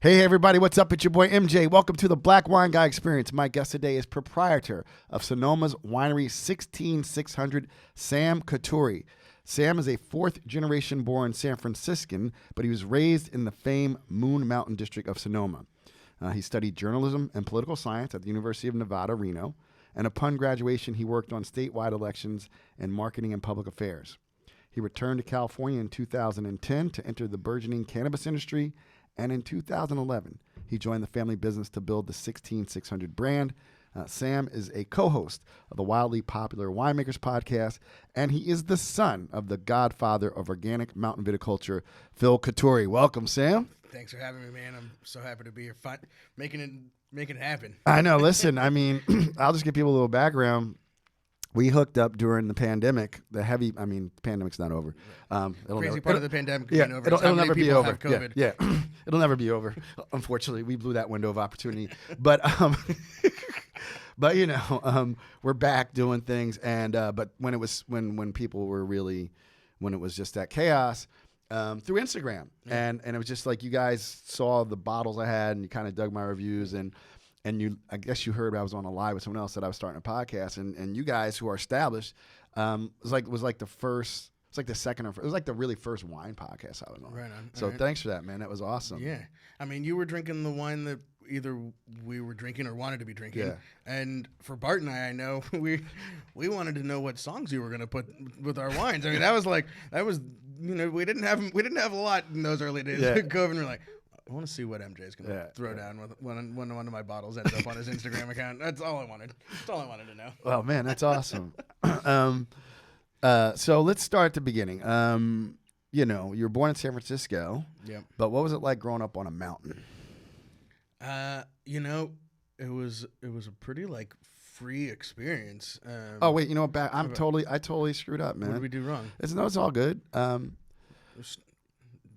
Hey everybody, what's up? It's your boy MJ. Welcome to the Black Wine Guy Experience. My guest today is proprietor of Sonoma's Winery 16600, Sam Cotturi. Sam is a fourth-generation born San Franciscan, but he was raised in the famed Moon Mountain district of Sonoma. He studied journalism and political science at the University of Nevada, Reno, and upon graduation, he worked on statewide elections and marketing and public affairs. He returned to California in 2010 to enter the burgeoning cannabis industry, and in 2011, he joined the family business to build the 16600 brand. Sam is a co-host of the wildly popular Winemakers Podcast, and he is the son of the godfather of organic mountain viticulture, Phil Coturri. Welcome, Sam. Thanks for having me, man. I'm so happy to be here, making it happen. I know. Listen, I mean, I'll just give people a little background. We hooked up during the pandemic. The pandemic's not over. Crazy part of the pandemic yeah, being over. It'll never be over. COVID. Yeah. It'll never be over. Unfortunately, we blew that window of opportunity. But we're back doing things. And but when it was when people were really, when it was just that chaos, through Instagram, and it was just like you guys saw the bottles I had, and you kind of dug my reviews and I guess you heard I was on a live with someone else that I was starting a podcast, and you guys who are established, was like the first, it's like the second it was like the really first wine podcast I was on. Right on. So thanks for that, man. That was awesome. Yeah, I mean, you were drinking the wine that either we were drinking or wanted to be drinking. Yeah. And for Bart and I know we wanted to know what songs you were going to put with our wines. I mean, that was we didn't have a lot in those early days of COVID. And we're like, I want to see what MJ's going to throw down with when one of my bottles ends up on his Instagram account. That's all I wanted. That's all I wanted to know. Oh, man, that's awesome. So let's start at the beginning. You were born in San Francisco. Yep. But what was it like growing up on a mountain? It was a pretty free experience. Oh wait, you know what? I totally screwed up, man. What did we do wrong? It's all good.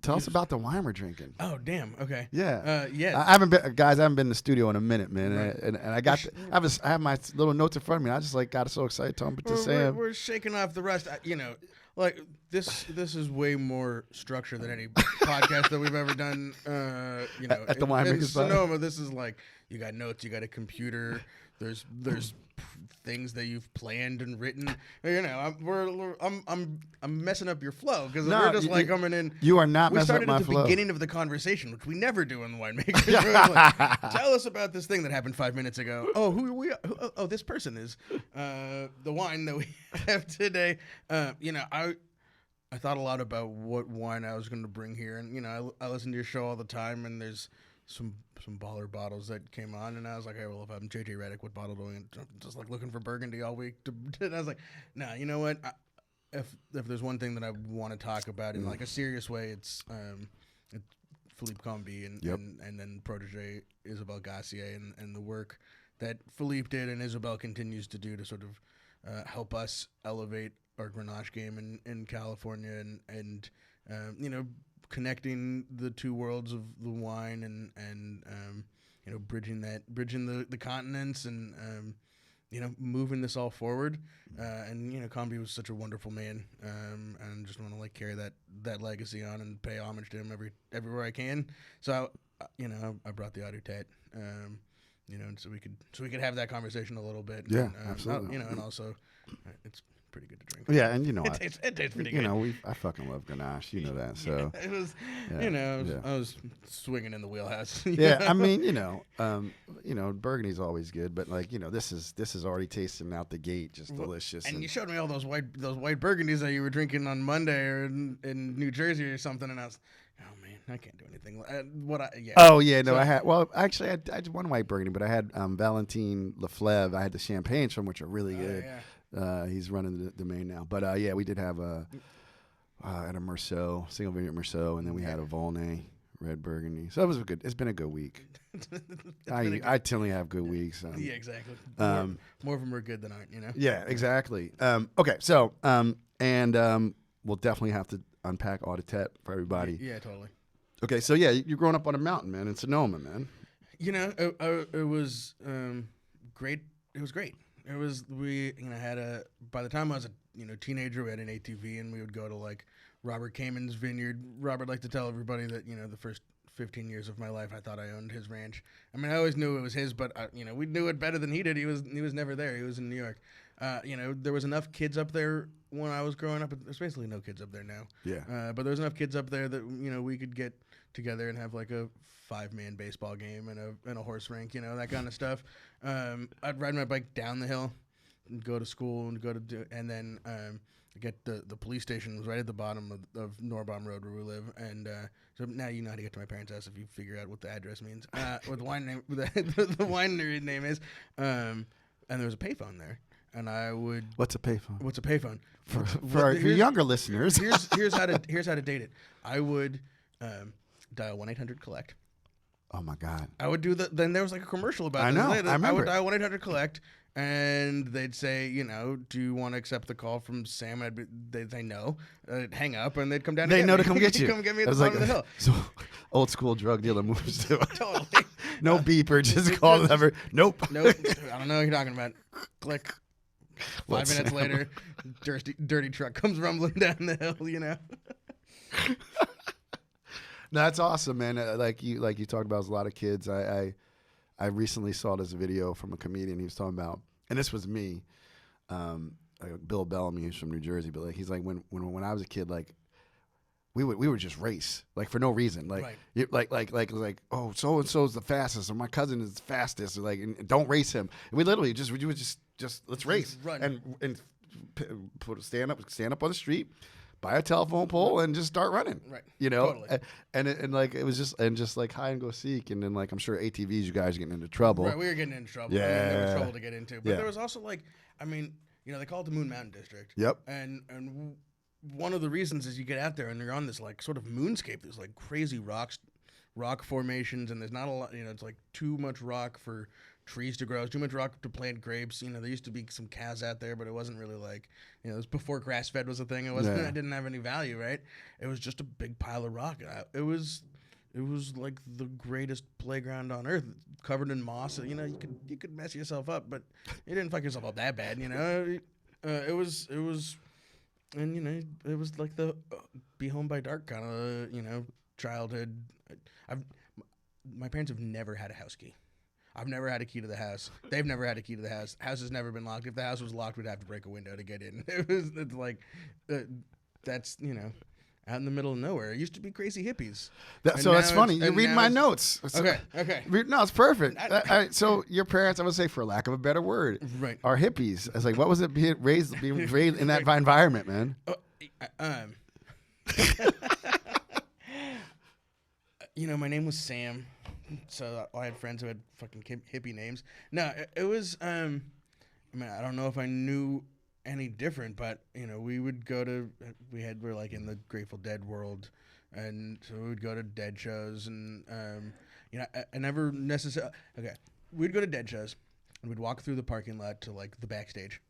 Tell us about the wine we're drinking. Oh, damn. Okay. Yeah. Yeah. I haven't been in the studio in a minute, man. Right. And I have my little notes in front of me. I just got so excited talking to Sam. We're shaking off the rust. This is way more structure than any podcast that we've ever done. At the Winemakers in Sonoma, this is you got notes, you got a computer. There's things that you've planned and written. I'm messing up your flow because we're just coming in. You are not messing up my flow. We started at the beginning of the conversation, which we never do on the Winemakers. Tell us about this thing that happened 5 minutes ago. Oh, who are we? This person is the wine that we have today. I thought a lot about what wine I was going to bring here, and I listen to your show all the time, and there's some baller bottles that came on, and I was like, hey, well, if I'm JJ Redick, what bottle do I? I'm just looking for Burgundy all week. And I was like, nah, you know what? If there's one thing that I want to talk about in a serious way, it's Philippe Combi and then protege Isabelle Gassier and the work that Philippe did and Isabelle continues to do to sort of help us elevate our Grenache game in California and connecting the two worlds of the wine and bridging the continents and moving this all forward. Combi was such a wonderful man, and just want to carry that legacy on and pay homage to him everywhere I can. So I brought the audio tat, and so we could have that conversation a little bit. Yeah, and, absolutely. and also it's pretty good to drink. Yeah, and it tastes pretty good. I fucking love Grenache. You know that. So it was, I was swinging in the wheelhouse. Yeah, I mean, Burgundy's always good, but this is already tasting out the gate, just delicious. And you showed me all those white Burgundies that you were drinking on Monday or in New Jersey or something, and I was, oh man, I can't do anything. I had. Well, actually, I had one white Burgundy, but I had Valentin Leflevre. I had the champagnes from, which are really good. Yeah. He's running the domain now, but we did have at a Merceau, single vineyard Merceau, and then we had a Volnay red Burgundy. So that was good. It's been a good week. I totally have good weeks. Yeah, exactly. More of them are good than aren't, Yeah, exactly. Okay, so we'll definitely have to unpack Auditet for everybody. Yeah, totally. Okay, so you're growing up on a mountain, man, in Sonoma, man. It was great. It was great. It was, by the time I was a teenager, we had an ATV and we would go to Robert Kamen's vineyard. Robert liked to tell everybody that, the first 15 years of my life, I thought I owned his ranch. I mean, I always knew it was his, but we knew it better than he did. He was never there. He was in New York. There was enough kids up there when I was growing up. There's basically no kids up there now. Yeah. But there was enough kids up there that we could get together and have like a 5-man baseball game and a horse rink, that kind of stuff. I'd ride my bike down the hill and go to school and then get the police station was right at the bottom of Norbaum Road where we live, and so now you know how to get to my parents' house if you figure out what the address means, what the wine name, the winery name is, and there was a payphone there, and I would. What's a payphone? What's a payphone? For our younger listeners, here's how to date it. I would dial 1-800-collect. Oh my God! I would do then there was like a commercial about. I know. I remember. I would dial 1-800-collect. And they'd say, do you want to accept the call from Sam? They'd say no. I'd hang up, and they'd come down. They know to come get you. Come get me at the bottom of the hill. So old school drug dealer moves too. Totally. No beeper, just call the number. Nope. I don't know what you're talking about. Click. 5 minutes later, dirty truck comes rumbling down the hill. No, that's awesome, man. Like you talked about, there's a lot of kids. I recently saw this video from a comedian. He was talking about, and this was me, Bill Bellamy, who's from New Jersey. But he's like, when I was a kid, like we would just race, like for no reason, like right. like oh, so and so's the fastest, or my cousin is the fastest, or like, and don't race him. And we literally would just let's race, run. and stand up on the street, buy a telephone pole, and just start running. Right. Totally. And it was just like hide and go seek, and then like I'm sure ATVs, you guys are getting into trouble. Right, we were getting into trouble. Yeah. I mean, there was trouble to get into, but there was also they call it the Moon Mountain District. Yep. And one of the reasons is you get out there and you're on this like sort of moonscape. There's like crazy rock formations, and there's not a lot. It's like too much rock for trees to grow. Too much rock to plant grapes. There used to be some cows out there, but it wasn't really like, it was before grass fed was a thing. It wasn't. Yeah. It didn't have any value, right? It was just a big pile of rock. It was like the greatest playground on earth, covered in moss. You could mess yourself up, but you didn't fuck yourself up that bad. It was, and it was like the be home by dark kind of childhood. My parents have never had a house key. I've never had a key to the house. They've never had a key to the house. House has never been locked. If the house was locked, we'd have to break a window to get in. It's like, that's, out in the middle of nowhere. It used to be crazy hippies. So that's funny. You're reading my notes. Okay. No, it's perfect. So your parents, I would say, for lack of a better word, right, are hippies. I was like, what was it being raised in that environment, man? My name was Sam. So I had friends who had fucking hippie names. No, it was. I don't know if I knew any different, but we would go to. We're like in the Grateful Dead world, and so we would go to Dead shows, and I never necessarily. Okay, we'd go to Dead shows, and we'd walk through the parking lot to like the backstage,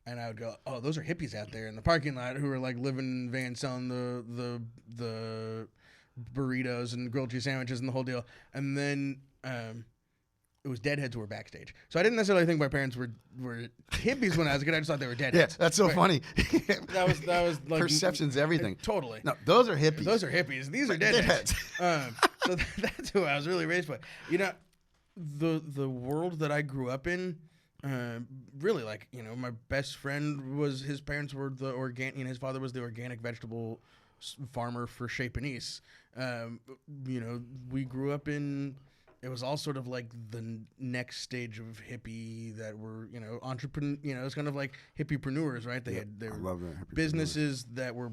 and I would go, oh, those are hippies out there in the parking lot who are like living in vans selling the burritos and grilled cheese sandwiches and the whole deal. And then it was deadheads who were backstage. So I didn't necessarily think my parents were hippies when I was a kid. I just thought they were deadheads. Yeah, that's so funny. That was like perception's everything. Totally. No, those are hippies. Those are hippies. These are deadheads. So that's who I was really raised by. The world that I grew up in, really, like, my best friend was, his parents were the organic, his father was the organic vegetable farmer for Chez Panisse. We grew up in, it was all sort of like the next stage of hippie that were, entrepreneur, it's kind of like hippiepreneurs, right? They were businesses that were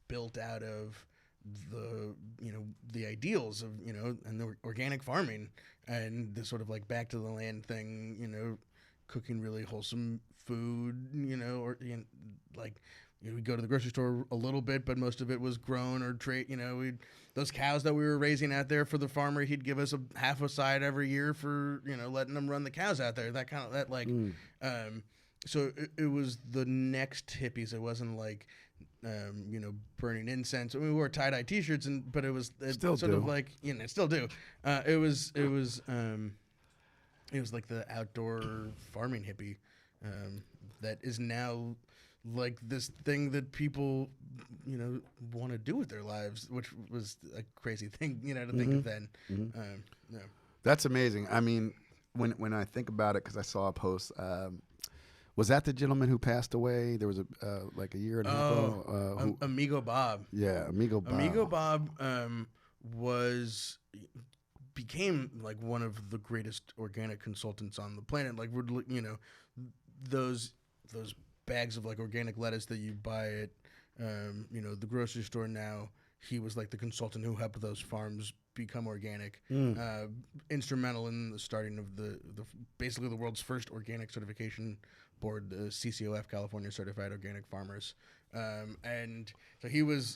built out of the ideals of, and the organic farming and the sort of like back to the land thing, cooking really wholesome food, we'd go to the grocery store a little bit, but most of it was grown or trade. Those cows that we were raising out there for the farmer, he'd give us half a side every year for letting them run the cows out there. So it was the next hippies. It wasn't like burning incense. I mean, we wore tie-dye T-shirts, but it was still sort do. of like still do. It was like the outdoor farming hippie that is now like this thing that people, want to do with their lives, which was a crazy thing, to think of then. Yeah. That's amazing. I mean, when I think about it, because I saw a post, was that the gentleman who passed away? There was a year and a half ago. Amigo Bob. Yeah, Amigo Bob. Amigo Bob became like one of the greatest organic consultants on the planet. Like those bags of like organic lettuce that you buy at the grocery store now. He was like the consultant who helped those farms become organic. Instrumental in the starting of the basically the world's first organic certification board, the CCOF, California Certified Organic Farmers. And so he was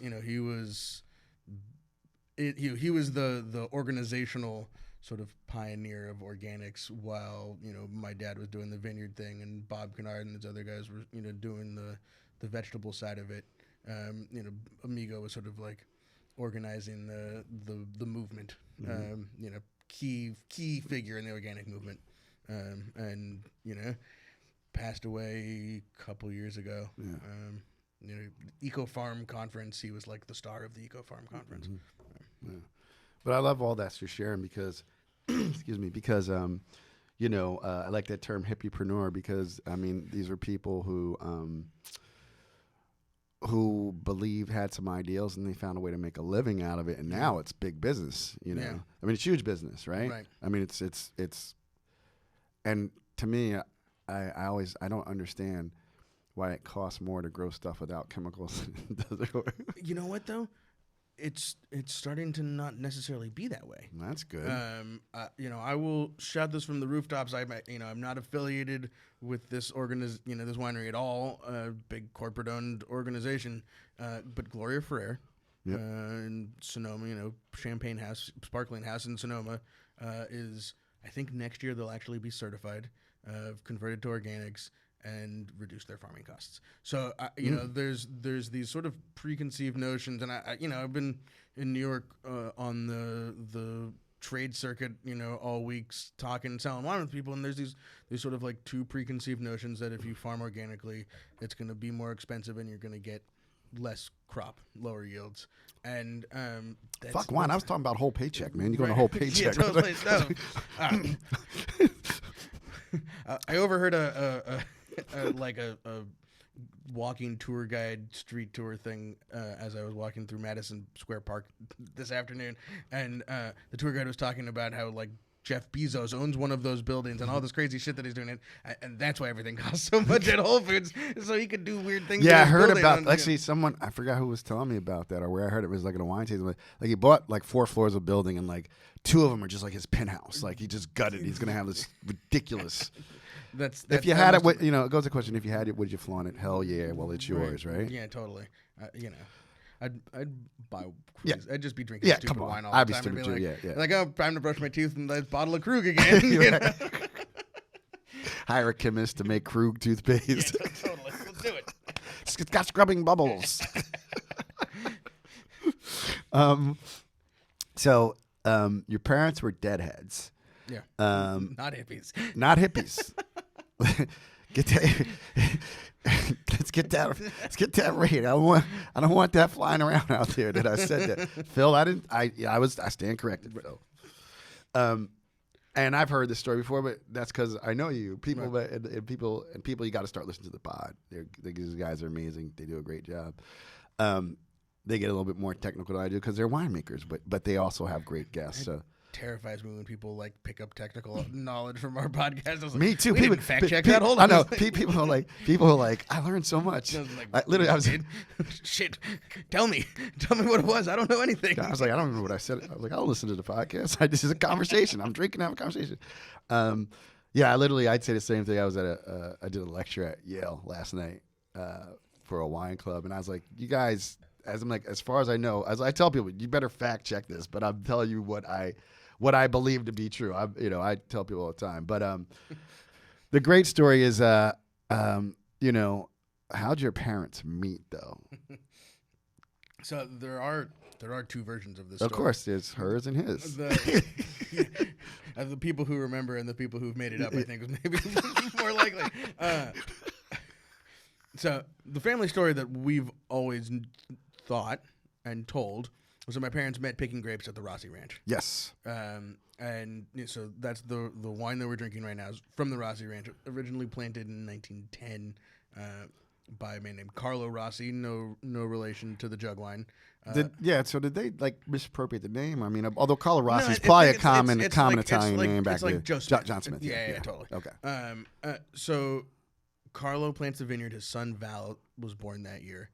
the organizational sort of pioneer of organics, while my dad was doing the vineyard thing, and Bob Kennard and these other guys were doing the vegetable side of it. Amigo was sort of like organizing the movement. Key figure in the organic movement, and passed away a couple years ago. Eco Farm Conference, he was like the star of the Eco Farm Conference. Yeah. But I love all that you're sharing because, excuse me, because I like that term hippiepreneur, because I mean these are people who had some ideals and they found a way to make a living out of it, and now it's big business. I mean it's huge business, right? I mean it's and to me, I don't understand why it costs more to grow stuff without chemicals. You know what though? It's starting to not necessarily be that way. That's good. I will shout this from the rooftops. I'm not affiliated with this this winery at all. Big corporate owned organization. But Gloria Ferrer, in Sonoma, Champagne House, Sparkling House in Sonoma, is, I think next year they'll actually be certified, converted to organics, and reduce their farming costs. So, there's these sort of preconceived notions, and I've been in New York on the trade circuit, all weeks talking, selling wine with people, and there's these sort of like two preconceived notions that if you farm organically, it's going to be more expensive and you're going to get less crop, lower yields. And fuck wine. I was talking about whole paycheck, man. You're going a whole paycheck. Yeah, totally. I overheard a walking tour guide street tour thing as I was walking through Madison Square Park this afternoon, and the tour guide was talking about how like Jeff Bezos owns one of those buildings and all this crazy shit that he's doing, and that's why everything costs so much at Whole Foods, so he could do weird things. Yeah, I heard about actually someone, I forgot who was telling me about that or where I heard it. Was like in a wine tasting. Like he bought like 4 floors of building, and like 2 of them are just like his penthouse. Like he just gutted. He's gonna have this ridiculous. That's if you had it, it goes to question. If you had it, would you flaunt it? Hell yeah. Well, it's yours, right? Yeah, totally. I'd buy. Yeah. I'd just be drinking stupid wine all the time. I'd be stupid too. Yeah. Like, oh, time to brush my teeth and that bottle of Krug again. Hire a chemist to make Krug toothpaste. Yeah, totally. Let's do it. It's got scrubbing bubbles. So your parents were deadheads. Yeah. Not hippies. Not hippies. Let's get that right. I don't want that flying around out there that I said that. Phil, I stand corrected, Phil. And I've heard this story before, but that's because I know you. People right. and people you got to start listening to the pod. These guys are amazing. They do a great job. They get a little bit more technical than I do because they're winemakers, but they also have great guests. So. Terrifies me when people like pick up technical knowledge from our podcast. I was like, me too. People fact check that. Hold on. I know. People are like, I learned so much. I was shit. Tell me what it was. I don't know anything. I was like, I don't remember what I said. I was like, I'll listen to the podcast. This is a conversation. I'm drinking, have a conversation. Yeah, I'd say the same thing. I did a lecture at Yale last night for a wine club, and I was like, you guys. As far as I know, as I tell people, you better fact check this. But I'm telling you what I believe to be true. I tell people all the time. But the great story is, how'd your parents meet though? So there are 2 versions of this. Of course, there's hers and his. The people who remember and the people who've made it up, I think, is maybe more likely. So the family story that we've always thought and told was that my parents met picking grapes at the Rossi Ranch. Yes. And so that's the wine that we're drinking right now is from the Rossi Ranch, originally planted in 1910 by a man named Carlo Rossi, no relation to the jug wine. So did they like misappropriate the name? I mean, although Carlo Rossi is probably a common Italian name back there. John Smith. Yeah, totally. Okay. So Carlo plants the vineyard. His son Val was born that year.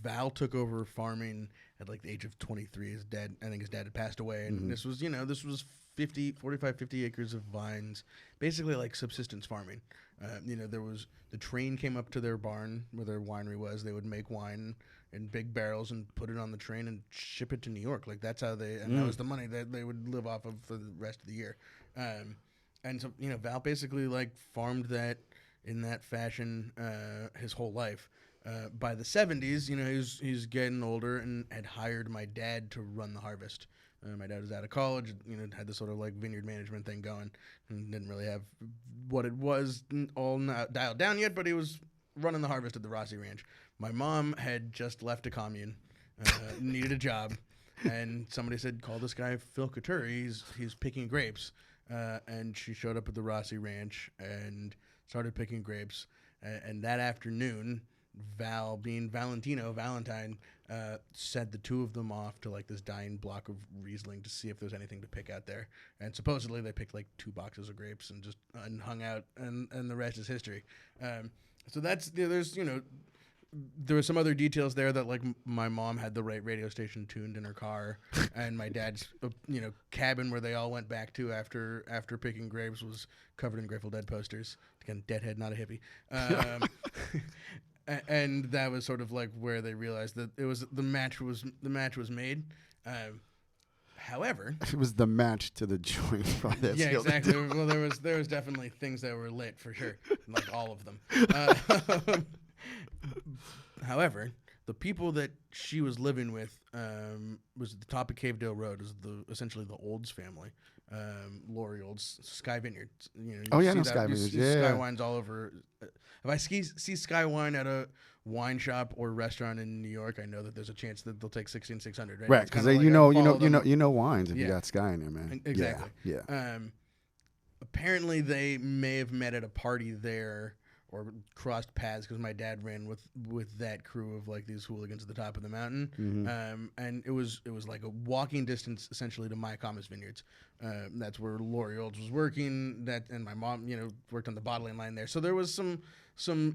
Val took over farming at like the age of 23. I think his dad had passed away, and this was 45, 50 acres of vines, basically like subsistence farming. There was the train came up to their barn where their winery was. They would make wine in big barrels and put it on the train and ship it to New York. Like that's how that was the money that they would live off of for the rest of the year. And so Val basically like farmed that in that fashion his whole life. By the 70s, he's getting older and had hired my dad to run the harvest. My dad was out of college, had this sort of like vineyard management thing going, and didn't really have what it was all dialed down yet, but he was running the harvest at the Rossi Ranch. My mom had just left a commune, needed a job, and somebody said, call this guy Phil Coturri, he's picking grapes. And she showed up at the Rossi Ranch and started picking grapes. And that afternoon, Val, being Valentine, sent the two of them off to like this dying block of Riesling to see if there's anything to pick out there. And supposedly they picked like 2 boxes of grapes and just hung out, and the rest is history. So that's there were some other details there that like my mom had the right radio station tuned in her car, and my dad's cabin where they all went back to after picking grapes was covered in Grateful Dead posters. Again, Deadhead, not a hippie. And that was sort of like where they realized that it was the match was made. However, it was the match to the joint. Yeah, exactly. Well, there was definitely things that were lit for sure, like all of them. However, the people that she was living with was at the top of Cavedale Road. It was essentially the Olds family, Lori Olds, Sky Vineyard. Sky Vineyard. Sky Wines all over. If I see Sky Wine at a wine shop or restaurant in New York, I know that there's a chance that they'll take 16600. Right, because you know wines if you got Sky in there, man. Exactly. Yeah. Apparently, they may have met at a party there or crossed paths because my dad ran with that crew of like these hooligans at the top of the mountain. And it was like a walking distance essentially to Mayacamas Vineyards. That's where Lori Olds was working. And my mom, worked on the bottling line there. So there was some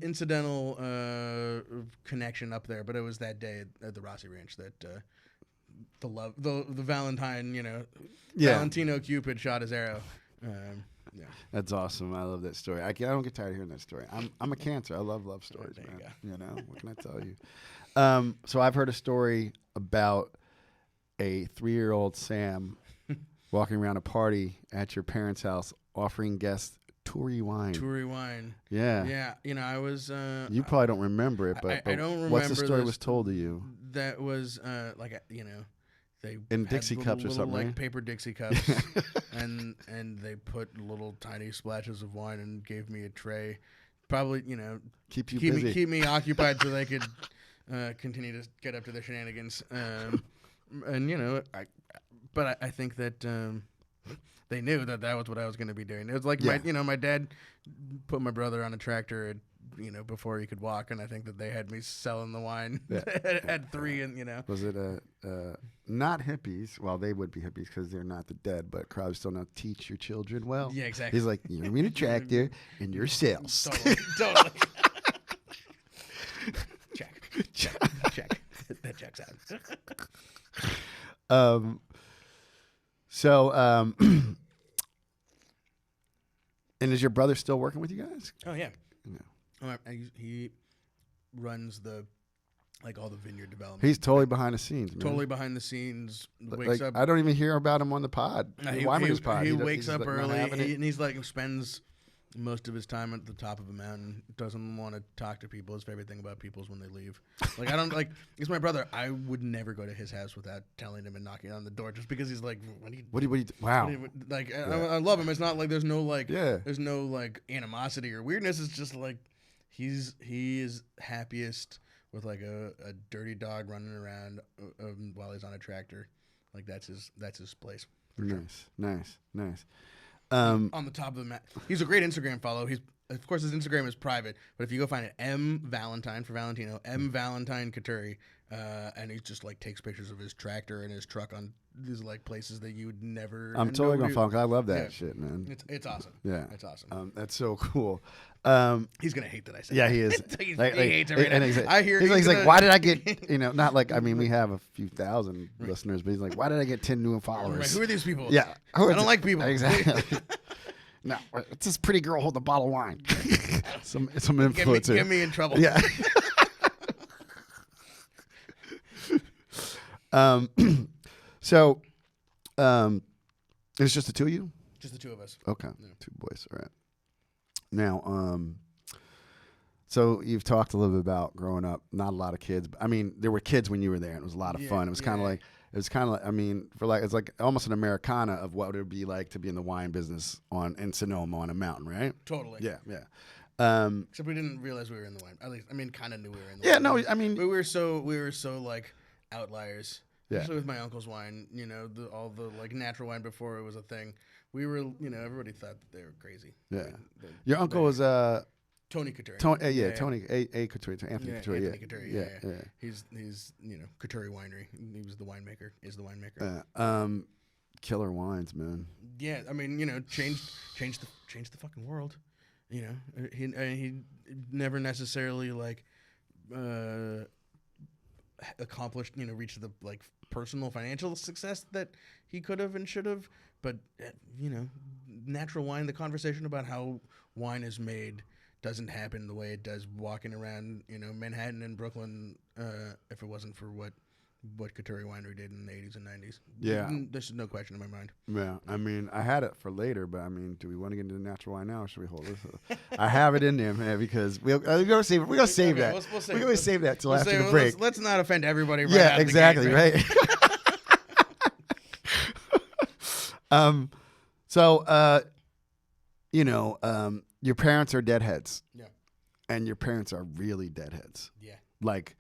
incidental connection up there, but it was that day at the Rossi Ranch that the Valentine, Valentino Cupid shot his arrow. Yeah. That's awesome. I love that story. I don't get tired of hearing that story. I'm a Cancer. I love stories, man. What can I tell you? So I've heard a story about a 3-year-old Sam walking around a party at your parents' house offering guests Coturri wine. Coturri wine. Yeah. Yeah. I was. You probably don't remember it, but I don't remember. What's the story was told to you? That was they in Dixie cups or something, like right? paper Dixie cups, and they put little tiny splashes of wine and gave me a tray. Probably, keep me occupied so they could continue to get up to their shenanigans. I think that they knew that was what I was going to be doing. It was like my dad put my brother on a tractor before he could walk, and I think that they had me selling the wine at 3, and Was it not hippies? Well, they would be hippies because they're not the dead, but probably still not teach your children well. Yeah, exactly. He's like, you're in a tractor and you're sales. Totally. Check. That checks out. And is your brother still working with you guys? Oh yeah. He runs all the vineyard development. He's totally behind the scenes, man. Totally behind the scenes. Wakes up. I don't even hear about him on the pod. Winemakers pod. He wakes up early. And he's spends most of his time at the top of a mountain. Doesn't want to talk to people. His favorite thing about people is when they leave. I don't He's my brother. I would never go to his house without telling him and knocking on the door, just because he's like, what do you wow. I love him. It's not like there's no there's no animosity or weirdness. It's just like he is happiest with like a dirty dog running around while he's on a tractor. Like that's his place. Nice. On the top of the map. He's a great Instagram follow. Of course his Instagram is private, but if you go find it, M Valentine for Valentino, M Valentine Coturri, and he just like takes pictures of his tractor and his truck on these like places that you would never. I'm totally gonna follow. I love that shit, man. It's awesome. Yeah, it's awesome. That's so cool. He's gonna hate that I said. Yeah, that. he is. he hates it right now. I hear he's like, why did I get? Not like I mean, we have a few thousand listeners, but he's like, why did I get 10 new followers? Right, who are these people? Yeah, I don't like people. Exactly. No, it's this pretty girl holding a bottle of wine. some influencer. Get me in trouble. Yeah. So, it's just the two of you? Just the two of us. Okay. Yeah. Two boys. All right. Now, so you've talked a little bit about growing up, not a lot of kids. I mean, there were kids when you were there, and it was a lot of fun. It was kind of like, I mean, it's like almost an Americana of what it would be like to be in the wine business in Sonoma on a mountain, right? Totally. Yeah. Except we didn't realize we were in the wine. At least, I mean, kind of knew we were in the wine. Yeah, no, I mean, we were so like outliers. Yeah. Especially with my uncle's wine, all the like natural wine before it was a thing. We were, everybody thought that they were crazy. Yeah. Your uncle was Tony Coturri. Tony A. Coturri, Anthony Coturri. Anthony Coturri. Yeah. He's Coturri Winery. He was the winemaker. Is the winemaker. Killer wines, man. Yeah, I mean, changed the fucking world. He never necessarily like accomplished, reached the like personal financial success that he could have and should have, but natural wine, the conversation about how wine is made doesn't happen the way it does walking around, Manhattan and Brooklyn, if it wasn't for what Coturri Winery did in the 80s and 90s. Yeah. There's no question in my mind. Yeah. I mean, I had it for later, but I mean, do we want to get into the natural wine now or should we hold this? I have it in there, man, because we're going to save that. We're going to save that till after the break. Let's not offend everybody right Yeah, out exactly, the gate, right? So, your parents are deadheads. Yeah. And your parents are really deadheads. Yeah. Like,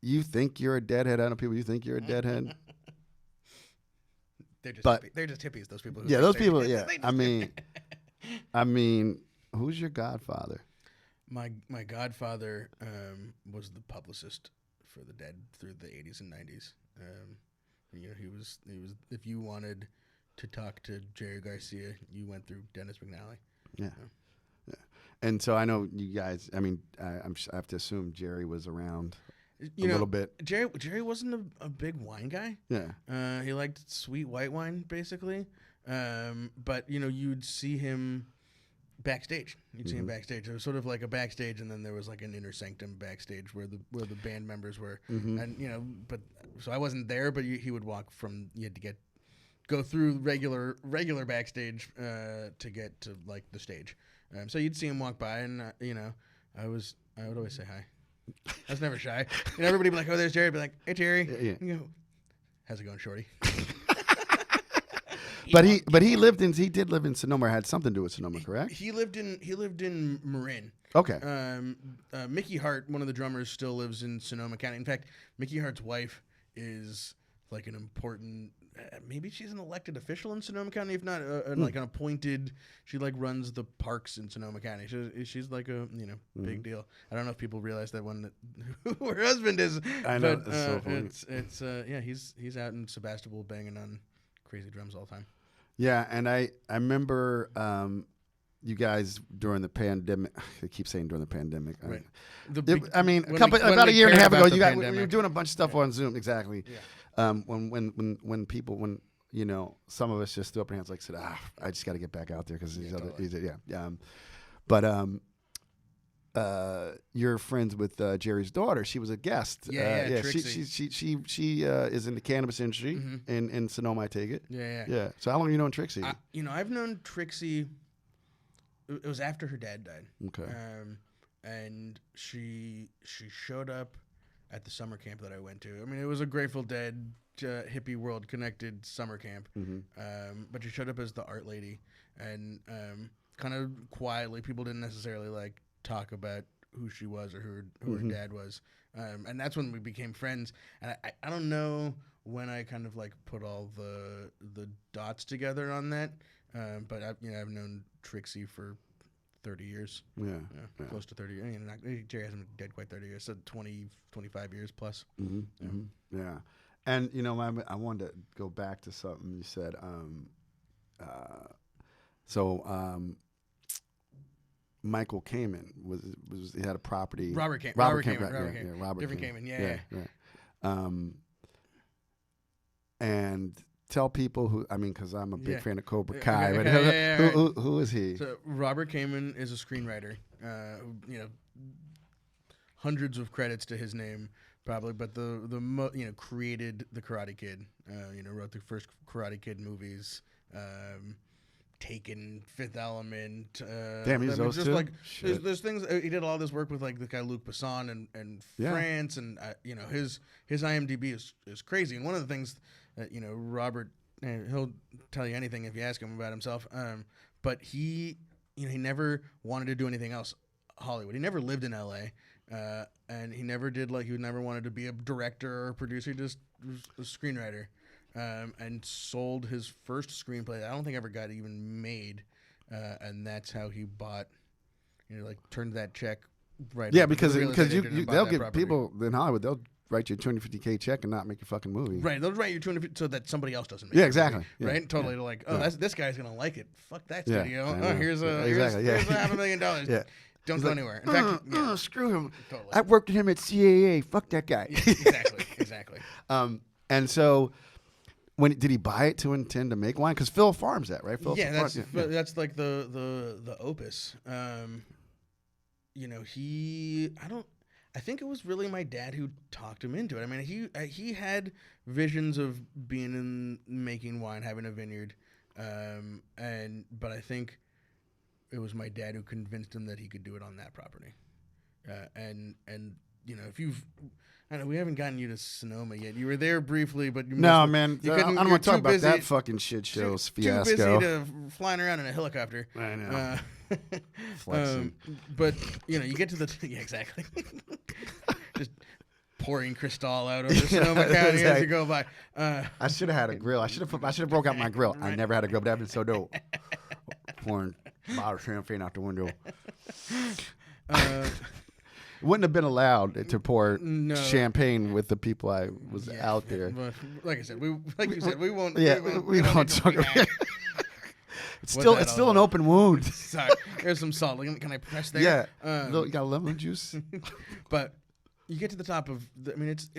you think you're a deadhead. I know people, you think you're a deadhead. They're just hippies, those people. Yeah, those people, yeah. I mean, who's your godfather? My godfather was the publicist for the Dead through the 80s and 90s. He was. If you wanted to talk to Jerry Garcia, you went through Dennis McNally. Yeah. Yeah. And so I know you guys. I mean, I have to assume Jerry was around a little bit. Jerry wasn't a big wine guy. Yeah. He liked sweet white wine, basically. But you'd see him backstage. You'd see him backstage. It was sort of like a backstage, and then there was like an inner sanctum backstage where the band members were. And but so I wasn't there, but he would walk from. You had to go through regular backstage to get to like the stage. So you'd see him walk by, and I would always say hi. I was never shy. Everybody would be like, "Oh, there's Jerry." I'd be like, "Hey, Jerry." Yeah. You go, "How's it going, shorty?" But he did live in Sonoma. Or had something to do with Sonoma, correct? He lived in Marin. Okay. Mickey Hart, one of the drummers, still lives in Sonoma County. In fact, Mickey Hart's wife is like an important. Maybe she's an elected official in Sonoma County, if not like an appointed. She like runs the parks in Sonoma County. She's like a big deal. I don't know if people realize that who her husband is. I know. But, it's so funny. He's out in Sebastopol banging on crazy drums all the time. Yeah, and I remember you guys during the pandemic. I keep saying during the pandemic. Right. About a year and a half ago, we were doing a bunch of stuff on Zoom. Exactly. Yeah. When people some of us just threw up our hands like said, I just got to get back out there because you're friends with Jerry's daughter. She was a guest. Trixie. She is in the cannabis industry in Sonoma, I take it. Yeah. So how long have you known Trixie? I've known Trixie. It was after her dad died. Okay. And she showed up at the summer camp that I went to. I mean, it was a Grateful Dead hippie world connected summer camp. But she showed up as the art lady, and kind of quietly. People didn't necessarily like talk about who she was or who her dad was. And that's when we became friends. And I don't know when I kind of like put all the dots together on that. But I've known Trixie for 30 years. Yeah. Close to 30 years. I mean, Jerry hasn't been dead quite 30 years, so 20, 25 years plus. Yeah. And, I wanted to go back to something you said. Michael Kamen he had a property. Robert Kamen. Robert Different Kamen. Yeah. And tell people who, because I'm a big fan of Cobra Kai. Who is he? So Robert Kamen is a screenwriter. Hundreds of credits to his name, probably, but created the Karate Kid. Wrote the first Karate Kid movies. Taken, Fifth Element. Damn, he's those two? Like, there's things. He did all this work with like the guy Luc Besson and France, and his IMDb is crazy. And one of the things that Robert, he'll tell you anything if you ask him about himself. But he never wanted to do anything else Hollywood. He never lived in L.A. And he never did he never wanted to be a director or a producer. He just was a screenwriter. And sold his first screenplay that I don't think ever got even made, and that's how he bought, turned that check right. Yeah, because they'll get people in Hollywood, they'll write you a $250K check and not make your fucking movie. Right, they'll write you $250 so that somebody else doesn't make. Yeah, exactly. Movie, right, totally. Like, this guy's gonna like it. Fuck that studio. Here's $500,000. Yeah. Don't go anywhere. In fact, screw him. Totally. I worked with him at CAA. Fuck that guy. Yeah, exactly. And so. Did he buy it to intend to make wine? Because Phil farms that, right? That's like the opus. I think it was really my dad who talked him into it. I mean, he had visions of being in making wine, having a vineyard, but I think it was my dad who convinced him that he could do it on that property. If you've I know we haven't gotten you to Sonoma yet. You were there briefly, but man. I don't want to talk about that fucking shit show fiasco. Too busy to flying around in a helicopter. I know. But you get to the exactly. Just pouring Cristal out over Sonoma County as you go by. I should have had a grill. I should have broke out my grill. I never had a grill, but that'd been so dope. Pouring bottle of champagne out the window. Wouldn't have been allowed to pour champagne with the people I was out there. But like you said, we won't. Yeah, we won't talk about it. It's still an open wound. Sorry, there's some salt. Can I press there? Yeah, you got lemon juice. But you get to the top of. It's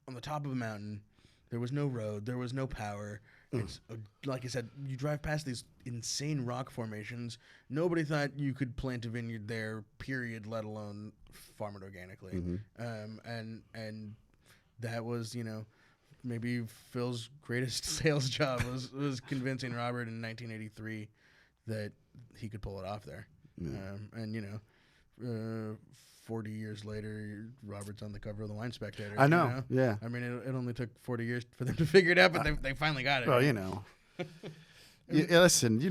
on the top of a mountain. There was no road. There was no power. It's like I said, you drive past these insane rock formations. Nobody thought you could plant a vineyard there, period, let alone farm it organically. And that was, maybe Phil's greatest sales job was convincing Robert in 1983 that he could pull it off there. And 40 years later, Robert's on the cover of the Wine Spectator. I know. Yeah. I mean, it only took 40 years for them to figure it out, but they finally got it. Well, listen,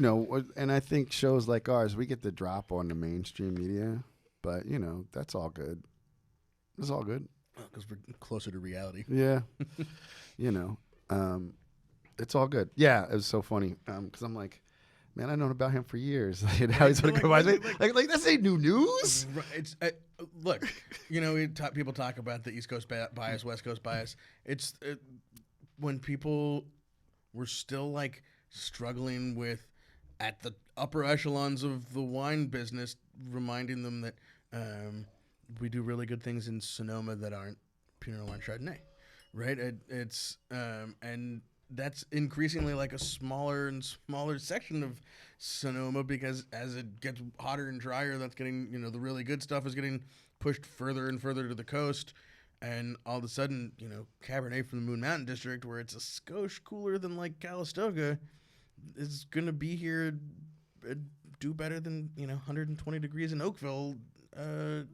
and I think shows like ours, we get the drop on the mainstream media, but, that's all good. It's all good. Because we're closer to reality. Yeah. It's all good. Yeah, it was so funny because I'm like, man, I've known about him for years. How he's gonna go by? Like that's ain't new news. It's look, people talk about the East Coast bias, West Coast bias. It's when people were still struggling with at the upper echelons of the wine business, reminding them that we do really good things in Sonoma that aren't Pinot Noir and Chardonnay, right? It's and that's increasingly a smaller and smaller section of Sonoma because as it gets hotter and drier, that's getting, the really good stuff is getting pushed further and further to the coast. And all of a sudden, Cabernet from the Moon Mountain District, where it's a skosh cooler than Calistoga, is going to be here, do better than, 120 degrees in Oakville, 2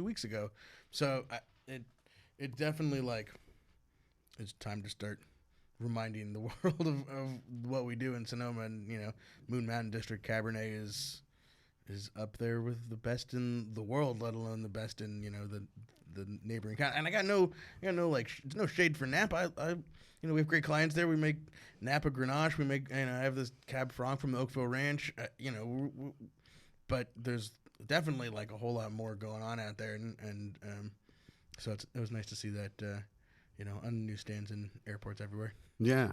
weeks ago. So it definitely it's time to start reminding the world of what we do in Sonoma, and Moon Mountain District Cabernet is is up there with the best in the world, let alone the best in the neighboring county. And I got no no shade for Napa. I we have great clients there. We make Napa Grenache. We make I have this Cab Franc from the Oakville Ranch. But there's definitely like a whole lot more going on out there, and so it was nice to see that on newsstands and airports everywhere. Yeah.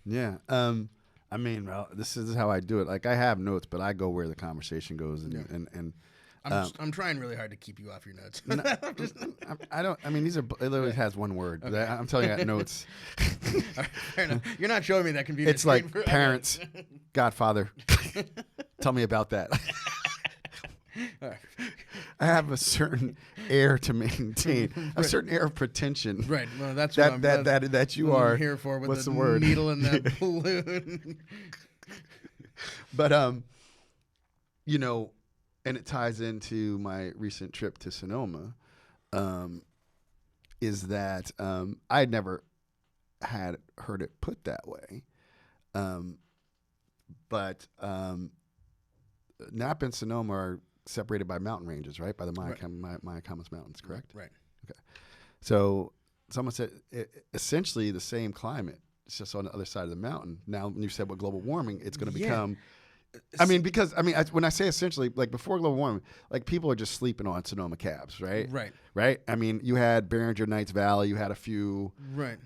Yeah. I mean, well, this is how I do it. Like I have notes, but I go where the conversation goes, and I'm trying really hard to keep you off your notes. I don't. I mean, these are. It literally has one word. Okay. I'm telling you, I got notes. Right, fair enough. You're not showing me that computer. It's like parents, Godfather. Tell me about that. Right. I have a certain air to maintain, a certain air of pretension. Right. Well, that's that you are here for. With what's the word? Needle in that balloon. But and it ties into my recent trip to Sonoma. Is that I had never had heard it put that way, but Napa and Sonoma are separated by mountain ranges, right? By the Mayacamas Mountains, correct? Right. Okay. So someone said essentially the same climate. It's just on the other side of the mountain. Now, when you said with global warming, it's going to become. I mean, because when I say essentially, like before global warming, like people are just sleeping on Sonoma cabs, right? Right. I mean, you had Behringer Knights Valley, you had a few,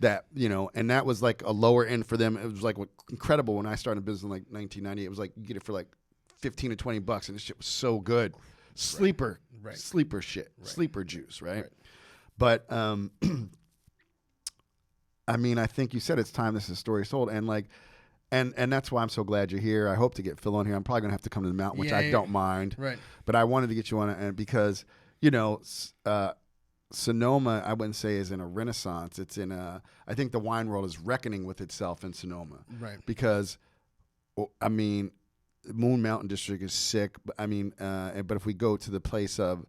that and that was like a lower end for them. It was like incredible when I started business in like 1998. It was like you get it for like $15 to $20, and this shit was so good. Sleeper shit, sleeper juice, right? But I mean, I think you said it's time this story is told, and like. And that's why I'm so glad you're here. I hope to get Phil on here. I'm probably going to have to come to the mountain, which I don't mind. Right. But I wanted to get you on it and because, Sonoma, I wouldn't say is in a renaissance. It's in I think the wine world is reckoning with itself in Sonoma. Right. Because, I mean, Moon Mountain District is sick. But I mean, but if we go to the place of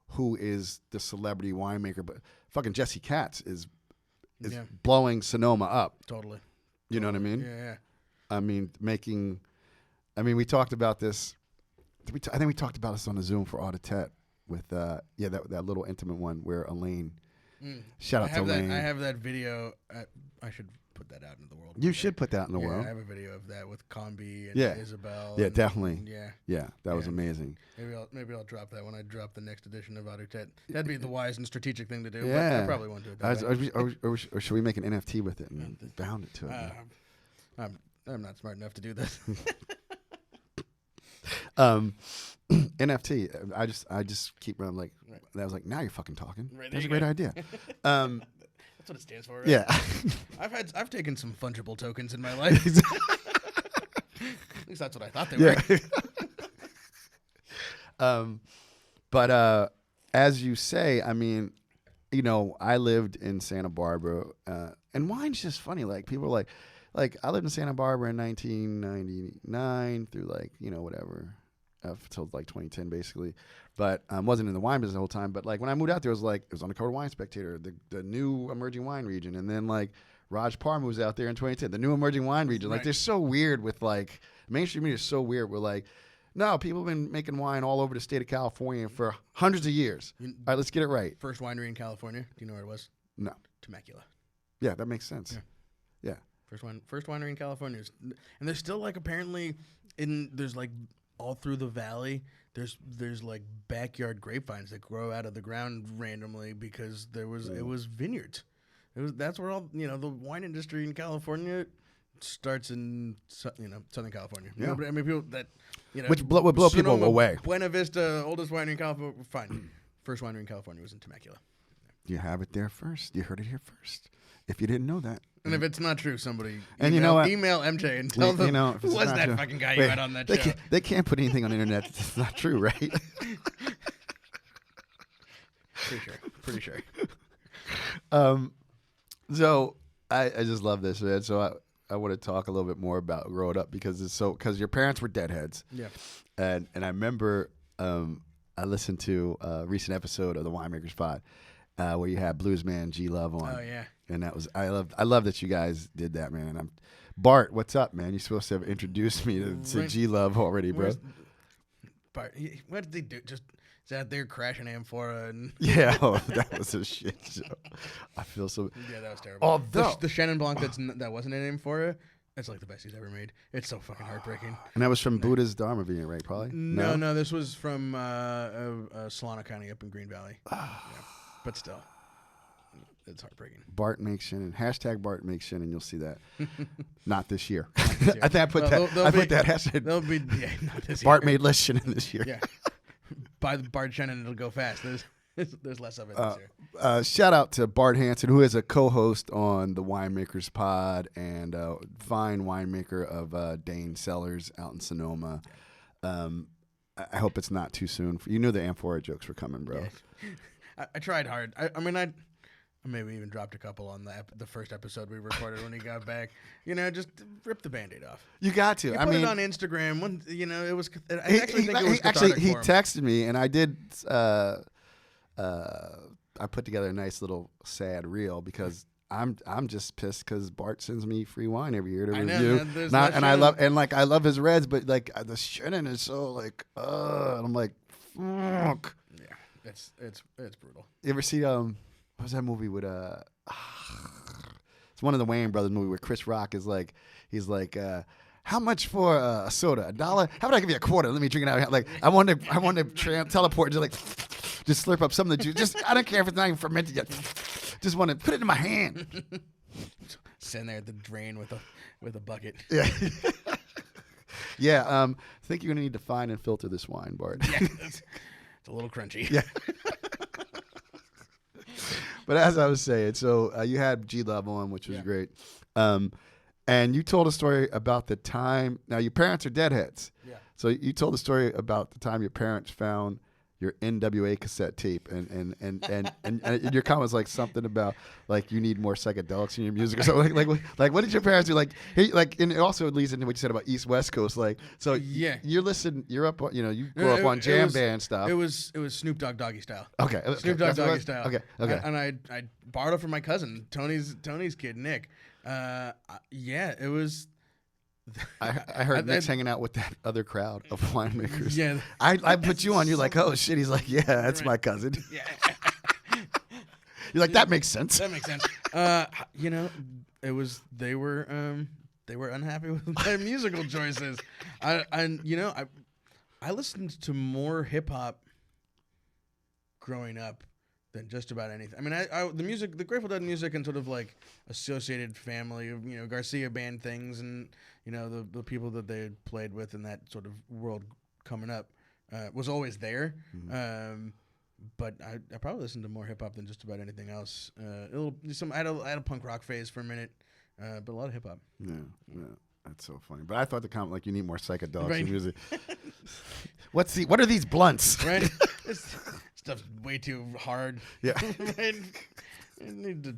who is the celebrity winemaker, but fucking Jesse Katz is blowing Sonoma up. Totally. You know what I mean? Yeah. I mean, we talked about this. I think we talked about this on the Zoom for Auditette with, that little intimate one where Elaine, shout out to Elaine. I have that video. I should put that out into the world. You should put that in the world. I have a video of that with Combi and Isabel. Yeah, definitely. Yeah, that was amazing. Maybe I'll drop that when I drop the next edition of Auditette. That'd be the wise and strategic thing to do. Yeah. But I probably won't do it that way. Or should we make an NFT with it and bound it to it? I'm not smart enough to do this. NFT. I just keep running like I was like, now you're fucking talking. Right, That's a great idea. That's what it stands for. Right? Yeah. I've taken some fungible tokens in my life. At least that's what I thought they were. But as you say, I mean, I lived in Santa Barbara, and wine's just funny. Like people are like I lived in Santa Barbara in 1999 through whatever, until like 2010 basically. But wasn't in the wine business the whole time. But like when I moved out there, it was on the cover of Wine Spectator, the new emerging wine region, and then like Raj Parr moves out there in 2010, the new emerging wine region. Like they're so weird with like mainstream media is so weird. We're like, no, people have been making wine all over the state of California for hundreds of years. All right, let's get it right. First winery in California. Do you know where it was? No. Temecula. Yeah, that makes sense. Yeah. First winery in California, and there's still like apparently there's like all through the valley there's like backyard grapevines that grow out of the ground randomly because it was vineyards. That's where all the wine industry in California starts in Southern California. Yeah. But I mean people that which would blow Sonoma, people away. Buena Vista, oldest winery in California. Fine, first winery in California was in Temecula. You have it there first. You heard it here first. If you didn't know that. And if it's not true, somebody email MJ and tell them who was that fucking guy you had on that show. They can't put anything on the internet that's not true, right? Pretty sure. So I just love this, man. So I want to talk a little bit more about growing up because your parents were deadheads. Yeah. And I remember I listened to a recent episode of the Winemakers Pod where you had Bluesman G Love on. Oh yeah. And that was I love that you guys did that, man. And Bart, what's up, man? You're supposed to have introduced me to G Love already, bro. What did they do? Just out there crashing Amphora and Yeah, that was a shit show. I feel so. yeah, that was terrible. Although The Chenin Blanc that wasn't an Amphora, it's like the best he's ever made. It's so fucking heartbreaking. and that was from Buddha's Dharma Vineyard, right? Probably. No, this was from Solana County up in Green Valley. Yeah. But still, it's heartbreaking. Bart makes Chenin. Hashtag Bart makes Chenin. You'll see that. Not this year. This year. I think I put that hashtag. They'll be not this Bart year. made less Chenin this year. Yeah. Buy the Bart Chenin, it'll go fast. There's less of it this year. Shout out to Bart Hansen, who is a co-host on the Winemakers Pod and fine winemaker of Dane Cellars out in Sonoma. I hope it's not too soon. You knew the Amphora jokes were coming, bro. Yeah. I tried hard. I mean, I maybe even dropped a couple on the first episode we recorded when he got back. Just rip the Band-Aid off. You got to. You I put mean, it on Instagram. I was. I he cathartic for him. texted me, and I did. I put together a nice little sad reel because I'm just pissed because Bart sends me free wine every year to review. I love his reds, but like the Chenin is so like and I'm like, fuck. Yeah, it's brutal. You ever see what was that movie with it's one of the Wayans brothers movie where Chris Rock is like he's like how much for a soda? $1? How about I give you a quarter? Let me drink it out. Like I want to teleport and just slurp up some of the juice. Just I don't care if it's not even fermented yet. Just want to put it in my hand. Sitting there at the drain with a bucket. Yeah. Yeah. I think you're gonna need to find and filter this wine, Bart. Yeah, it's a little crunchy. Yeah. But as I was saying, so you had G Love on, which was great. And you told a story about the time. Now your parents are deadheads. Yeah. So you told a story about the time your parents found your NWA cassette tape, and your comment was like something about like you need more psychedelics in your music or something. Like what did your parents do? Like and it also leads into what you said about East West Coast. Like so yeah, you're up on you grew up on jam band stuff. It was Snoop Dogg Doggy Style. Okay, Snoop Dogg Doggy Style. Okay. And I borrowed it from my cousin Tony's kid Nick. Yeah, it was. I heard Nick's hanging out with that other crowd of winemakers. Yeah, I put you on. You're like, oh shit. He's like, yeah, that's my cousin. Yeah. You're like, that makes sense. That makes sense. It was they were unhappy with my musical choices. I listened to more hip hop growing up than just about anything. I mean, the Grateful Dead music and sort of like associated family of Garcia band things and the people that they had played with in that sort of world coming up was always there. Mm-hmm. But I probably listened to more hip hop than just about anything else. I had a punk rock phase for a minute, but a lot of hip hop. Yeah, that's so funny. But I thought the comment like you need more psychedelics in music. What are these blunts? Right. Stuff's way too hard. Yeah. I need to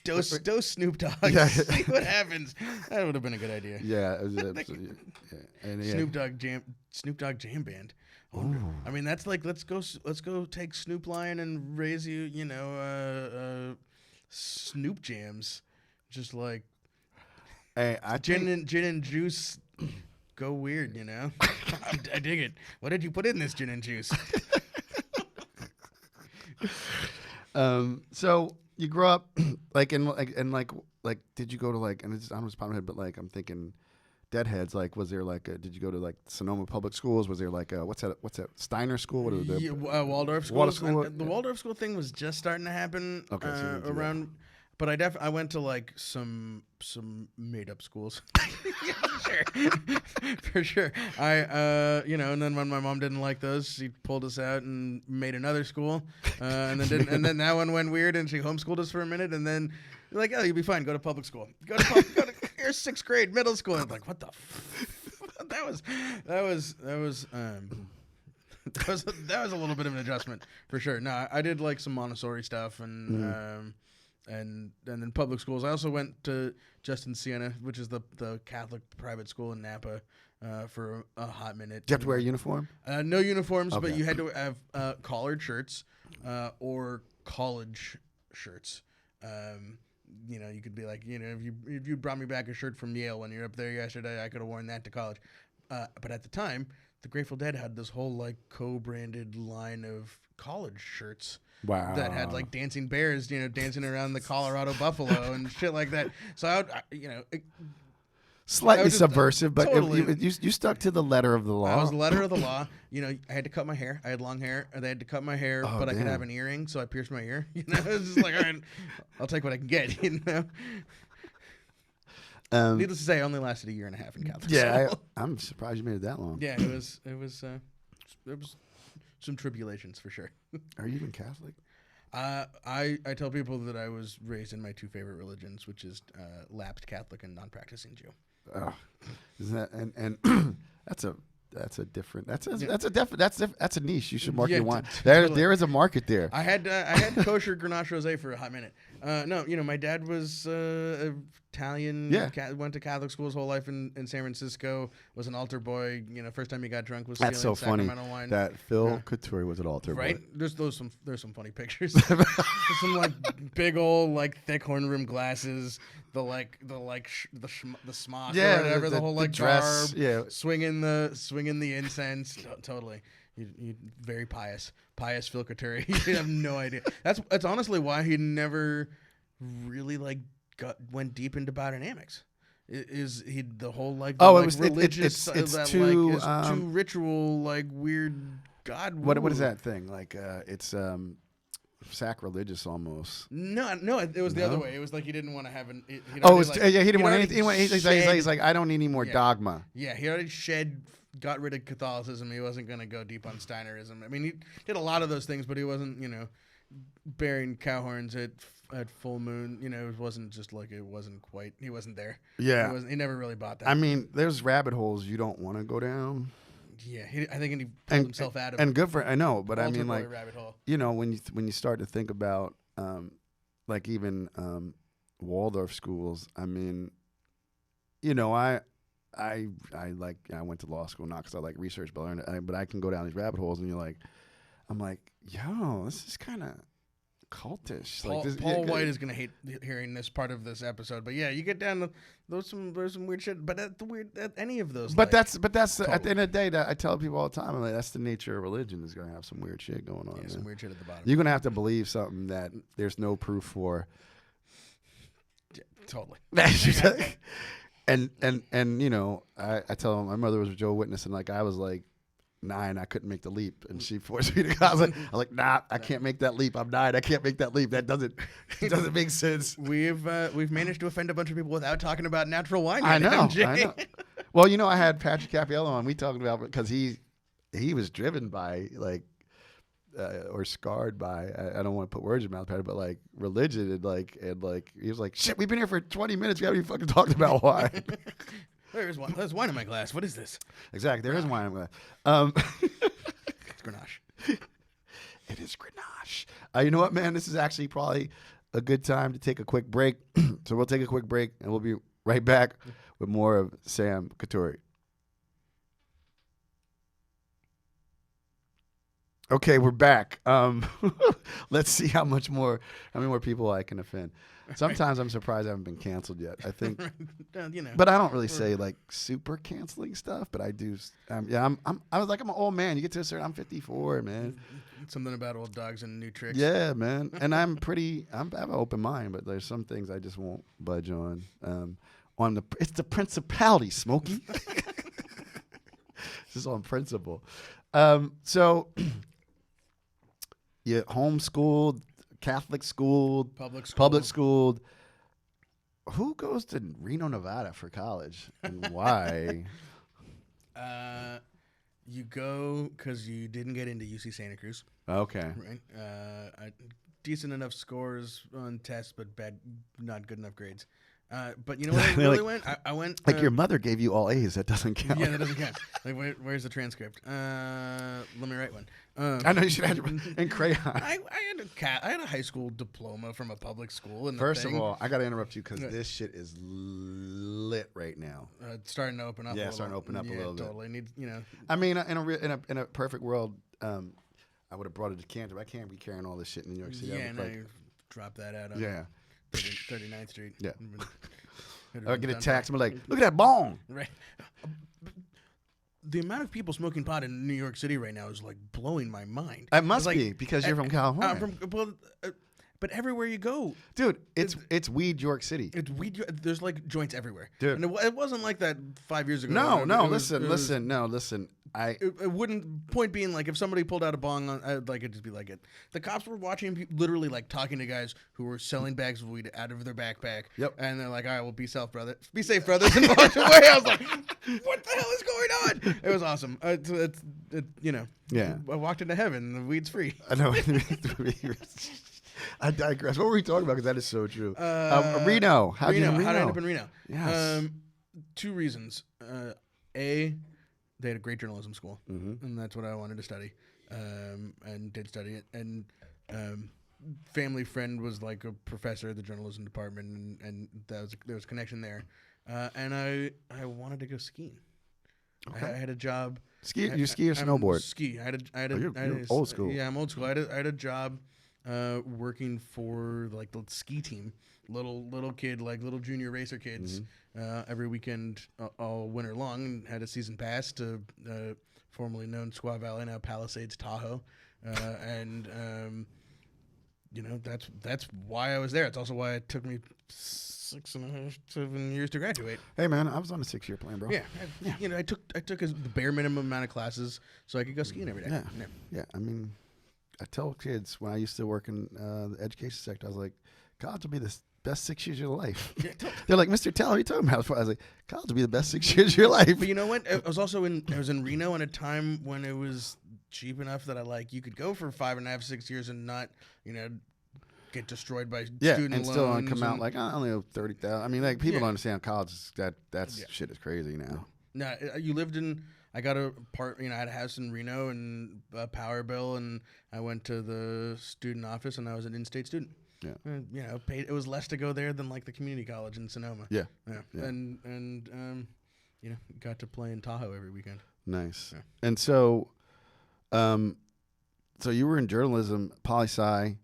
dose Snoop Dogg. Yeah. See what happens. That would have been a good idea. Yeah, it was absolutely. Yeah. And, Snoop Dogg jam band. I mean, that's like let's go take Snoop Lion and raise you. Snoop jams, just like. Hey, gin and juice. Go weird, I dig it. What did you put in this gin and juice? So you grew up like did you go to like, and it's I don't know, head, but like I'm thinking Deadheads, like was there like did you go to like Sonoma public schools? Was there like what's that Steiner school? What are the Waldorf school? The Waldorf school thing was just starting to happen around. But I went to like some made up schools. Yeah, for sure. And then when my mom didn't like those, she pulled us out and made another school. And then that one went weird, and she homeschooled us for a minute. And then like, oh, you'll be fine. Go to public school. Go to here's 6th grade middle school. And I'm like, what the? That was a little bit of an adjustment for sure. No, I did like some Montessori stuff and then public schools. I also went to Justin Siena, which is the Catholic private school in Napa, for a hot minute. Did you have to wear a uniform? No uniforms, okay. But you had to have collared shirts or college shirts. You could be like, if you brought me back a shirt from Yale when you were up there yesterday, I could have worn that to college. But at the time, the Grateful Dead had this whole like co-branded line of college shirts. Wow. That had like dancing bears, dancing around the Colorado buffalo and shit like that. So I would, slightly just, subversive, but totally. you stuck to the letter of the law. I was the letter of the law. I had to cut my hair. I had long hair. They had to cut my hair, but I could have an earring, so I pierced my ear. It's just like, all right, I'll take what I can get. Needless to say, I only lasted a year and a half in Catholic school. Yeah, I'm surprised you made it that long. Yeah, it was some tribulations for sure. Are you even Catholic? I tell people that I was raised in my two favorite religions, which is lapsed Catholic and non-practicing Jew. Oh, isn't that and that's a niche. You should market your wine. There is a market there. I had kosher Grenache Rosé for a hot minute. No, my dad was Italian. Yeah. Went to Catholic school his whole life in San Francisco. Was an altar boy. First time he got drunk was That's so stealing funny Sacramento wine. that Phil Coturri was an altar Right? boy. There's some funny pictures. Some like big old like thick horn rim glasses. The smock or whatever. The whole like dress. garb. Yeah. Swinging the incense. Totally. You very pious Phil Coturri. You have no idea. That's honestly why he never really like went deep into biodynamics. Is he the whole like it like was religious it's that too like is too ritual like weird God. What is that thing like? It's sacrilegious almost. No, it was the other way. It was like he didn't want to have an. He didn't want anything. He's like, I don't need any more dogma. Yeah, he already got rid of Catholicism. He wasn't going to go deep on Steinerism. I mean, he did a lot of those things, but he wasn't, bearing cow horns at full moon. It wasn't just like he wasn't there. Yeah, he never really bought that. I mean, there's rabbit holes you don't want to go down. Yeah, I think he pulled himself out of. And good for I know, but I mean, like rabbit hole. when you start to think about like even Waldorf schools. I mean, I went to law school not because I like research, but I can go down these rabbit holes, and I'm like, yo, this is kind of cultish. Paul White is gonna hate hearing this part of this episode, but yeah, you get down to there's some weird shit, but any of those. But that's totally. At the end of the day, that I tell people all the time, I'm like, that's the nature of religion is gonna have some weird shit going on. Yeah, some weird shit at the bottom. You're gonna have to believe something that there's no proof for. Yeah, totally. And I tell them my mother was a Jehovah's Witness, and like I was like 9, I couldn't make the leap, and she forced me to go. I was like, nah, I can't make that leap. I'm 9, I can't make that leap. That doesn't make sense. We've managed to offend a bunch of people without talking about natural wine. I know. MJ. I know. Well, I had Patrick Cappiello on. We talked about because he was driven by like or scarred by. I don't want to put words in your mouth, Patrick, but like religion and like he was like, shit, we've been here for 20 minutes. We haven't even fucking talked about wine. There's wine in my glass. What is this? Exactly. There is wine in my glass. It's Grenache. It is Grenache. You know what, man? This is actually probably a good time to take a quick break. So we'll take a quick break, and we'll be right back with more of Sam Cotturi. Okay, we're back. Let's see how many more people I can offend. Sometimes I'm surprised I haven't been canceled yet. I think, but I don't really say like super canceling stuff. But I do. I'm an old man. You get to a certain. I'm 54, man. Something about old dogs and new tricks. Yeah, man. And I have an open mind, but there's some things I just won't budge on. It's the principality, Smokey. This is on principle. So. You homeschooled, Catholic schooled, public schooled. Who goes to Reno, Nevada for college and why? You go because you didn't get into UC Santa Cruz. Okay. Right. Decent enough scores on tests, but not good enough grades. But you know where I really went? I went... Like your mother gave you all A's. That doesn't count. Yeah, that doesn't count. Like, where's the transcript? Let me write one. I know you should have in crayon. I had a high school diploma from a public school. First of all, I got to interrupt you because this shit is lit right now. It's starting to open up. Yeah, starting to open up a little bit. Totally. I mean, in a perfect world, I would have brought a decanter. But I can't be carrying all this shit in New York City. Yeah, now you drop that out. Yeah. 39th Street. Yeah. I get a tax. I'm like, look at that bong. Right. the amount of people smoking pot in New York City right now is like blowing my mind. It must It's be because you're from California. But everywhere you go, Dude, it's weed York City. it's weed. There's like joints everywhere, Dude. And it wasn't like that 5 years ago. No, It was- listen. It wouldn't. Point being, like, if somebody pulled out a bong, like, it'd just be like it. The cops were watching, literally, like, talking to guys who were selling bags of weed out of their backpack. Yep. And they're like, "All right, well, be safe, brothers," and walked away. I was like, "What the hell is going on?" It was awesome. Yeah. I walked into heaven. The weed's free. I know. I digress. What were we talking about? Because that is so true. Reno. How'd you end How did I end up in Reno? Yes. 2 reasons. They had a great journalism school, and that's what I wanted to study, and did study it. And family friend was like a professor at the journalism department, and there was a connection there. And I wanted to go skiing. Okay. I had a job. Ski? You ski or snowboard? Ski. You're old school. Yeah, I'm old school. I had a job working for like the ski team, little kid, like little junior racer kids, every weekend all winter long, and had a season pass to formerly known Squaw Valley, now Palisades, Tahoe, and that's why I was there. It's also why it took me 6.5, 7 years to graduate. Hey man, I was on a 6-year plan, bro. Yeah. I took the bare minimum amount of classes so I could go skiing every day. Yeah. I mean, I tell kids when I used to work in the education sector, I was like, college will be the best 6 years of your life. They're like, Mr. Tell, what are you talking about? I was like, college will be the best 6 years of your life. But you know what? I was in Reno at a time when it was cheap enough that you could go for 5.5, 6 years and not, get destroyed by student loans. And still come out like, I only owe $30,000. I mean, like, people don't understand college. That's shit is crazy now. No, you lived in. I got I had a house in Reno and a power bill, and I went to the student office, and I was an in-state student. Yeah. And, it was less to go there than like the community college in Sonoma. Yeah. And got to play in Tahoe every weekend. Nice. Yeah. And so, so you were in journalism, poli-sci.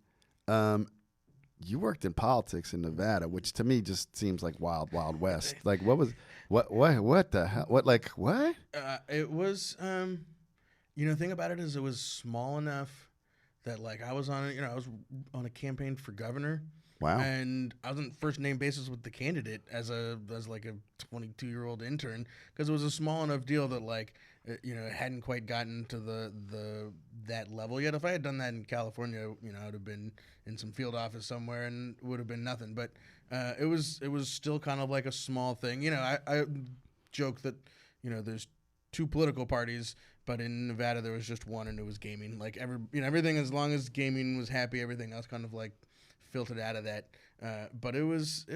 You worked in politics in Nevada, which to me just seems like wild, wild west. Like, what the hell? What? It was, the thing about it is it was small enough that I was on a campaign for governor. Wow. And I was on first name basis with the candidate as like a 22-year-old intern, because it was a small enough deal that it hadn't quite gotten to that level yet. If I had done that in California, I would have been in some field office somewhere and would have been nothing. But it was still kind of like a small thing. I joke that there's 2 political parties, but in Nevada there was just one, and it was gaming. Like everything, as long as gaming was happy, everything else kind of filtered out of that. But it was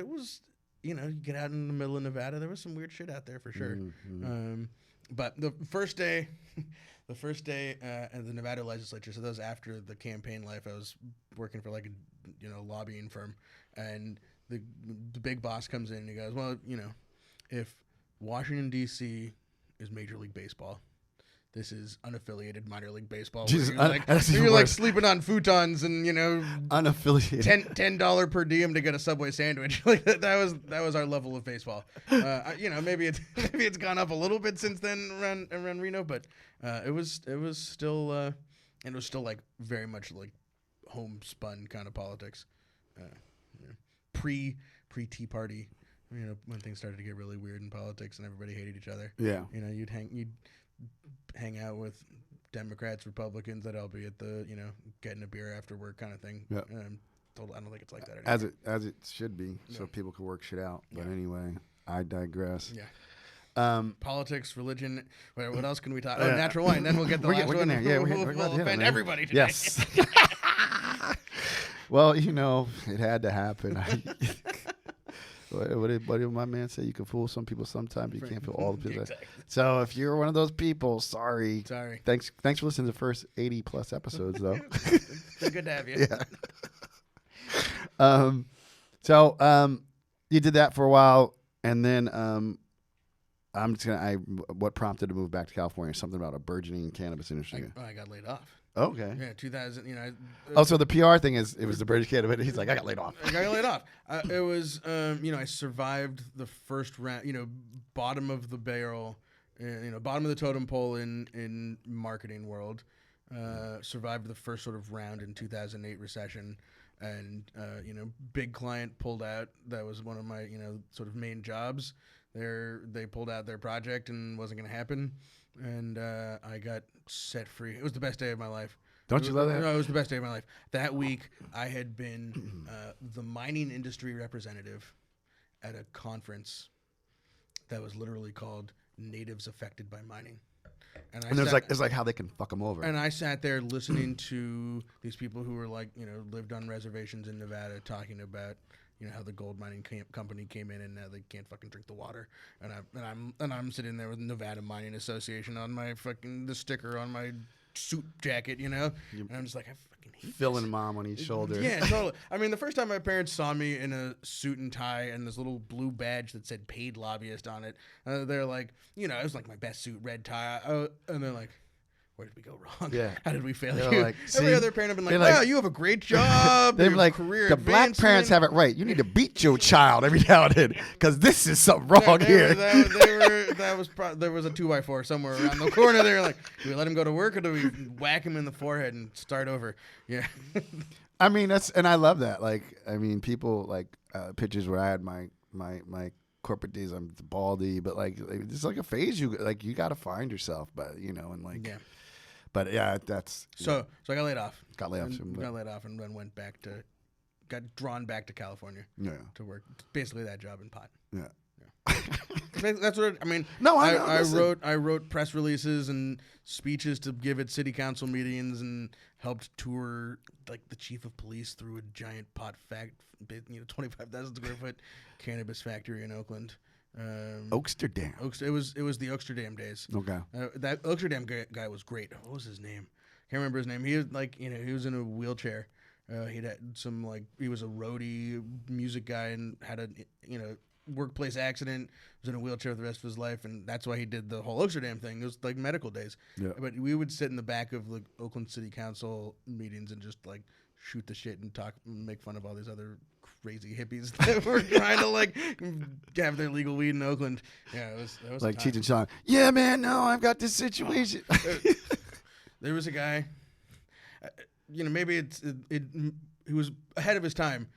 you get out in the middle of Nevada, there was some weird shit out there for sure. Mm-hmm. But the first day at the Nevada legislature, so that was after the campaign life, I was working for like a lobbying firm, and the big boss comes in and he goes, well, if Washington D.C. is Major League Baseball, this is unaffiliated minor league baseball. Jesus, You're sleeping on futons and unaffiliated $10 per diem to get a Subway sandwich. That was our level of baseball. Maybe it's gone up a little bit since then around Reno, but it was still very much like homespun kind of politics. Pre Tea Party, when things started to get really weird in politics and everybody hated each other. Yeah. You'd hang out with Democrats, Republicans, that'll be at the, getting a beer after work kind of thing. Yeah. I don't think it's like that anymore. As it should be, so people can work shit out. But anyway, I digress. Yeah. Politics, religion. What else can we talk? Natural wine. Then we'll get the last one. There. Yeah, we'll offend everybody today. Yes. Well, it had to happen. What did my man say? You can fool some people sometimes, but you can't fool all the people. Exactly. So if you're one of those people, sorry. Thanks for listening to the first 80 plus episodes, though. It's been good to have you. Yeah. So you did that for a while, and then what prompted to move back to California? Something about a burgeoning cannabis industry. I got laid off. Okay. Yeah, 2000. So the PR thing it was the British cannabis. He's like, I got laid off. I got laid off. It was, I survived the first round. Bottom of the barrel bottom of the totem pole in marketing world. Survived the first sort of round in 2008 recession, and big client pulled out. That was one of my sort of main jobs. They pulled out their project and wasn't going to happen, and I got set free. It was the best day of my life. Don't you love that? No, it was the best day of my life. That week, I had been the mining industry representative at a conference that was literally called Natives Affected by Mining. And it's like how they can fuck them over. And I sat there listening to these people who were lived on reservations in Nevada talking about how the gold mining company came in and now they can't fucking drink the water. And I'm sitting there with Nevada Mining Association on my the sticker on my suit jacket, and I'm just like, I fucking hate Phil this. and Mom on each shoulder. Yeah, totally. I mean, the first time my parents saw me in a suit and tie and this little blue badge that said paid lobbyist on it, they're like, it was like my best suit, red tie. And they're like, where did we go wrong? Yeah. How did we fail They're you? like, Every see? other parent have been like, They're like- wow, you have a great job. They're your like, career the black advancement." parents have it right. You need to beat your child every now and then because this is something wrong here. There was a 2x4 somewhere around the corner. They were like, do we let him go to work or do we whack him in the forehead and start over? Yeah. I mean, and I love that. Like, I mean, people like pictures where I had my corporate days. I'm baldy, but like, it's like a phase you got to find yourself, but and like, Yeah. But yeah, that's So I got laid off. got laid off. Got laid off and then got drawn back to California Yeah, to work. Basically that job in pot. yeah. That's what I mean. No, I know, I wrote press releases and speeches to give at city council meetings and helped tour like the chief of police through a giant pot 25,000 square foot cannabis factory in Oakland. Oaksterdam. It was the Oaksterdam days. Okay. That Oaksterdam guy was great. What was his name? Can't remember his name. He was he was in a wheelchair. He was a roadie music guy and had a workplace accident. Was in a wheelchair for the rest of his life, and that's why he did the whole Oaksterdam thing. It was like medical days. Yeah. But we would sit in the back of the Oakland City Council meetings and just like shoot the shit and talk, make fun of all these other crazy hippies that were trying to have their legal weed in Oakland. Yeah, that was Like Cheech and Chong. Yeah, man. No, I've got this situation. There was a guy. Maybe he was ahead of his time.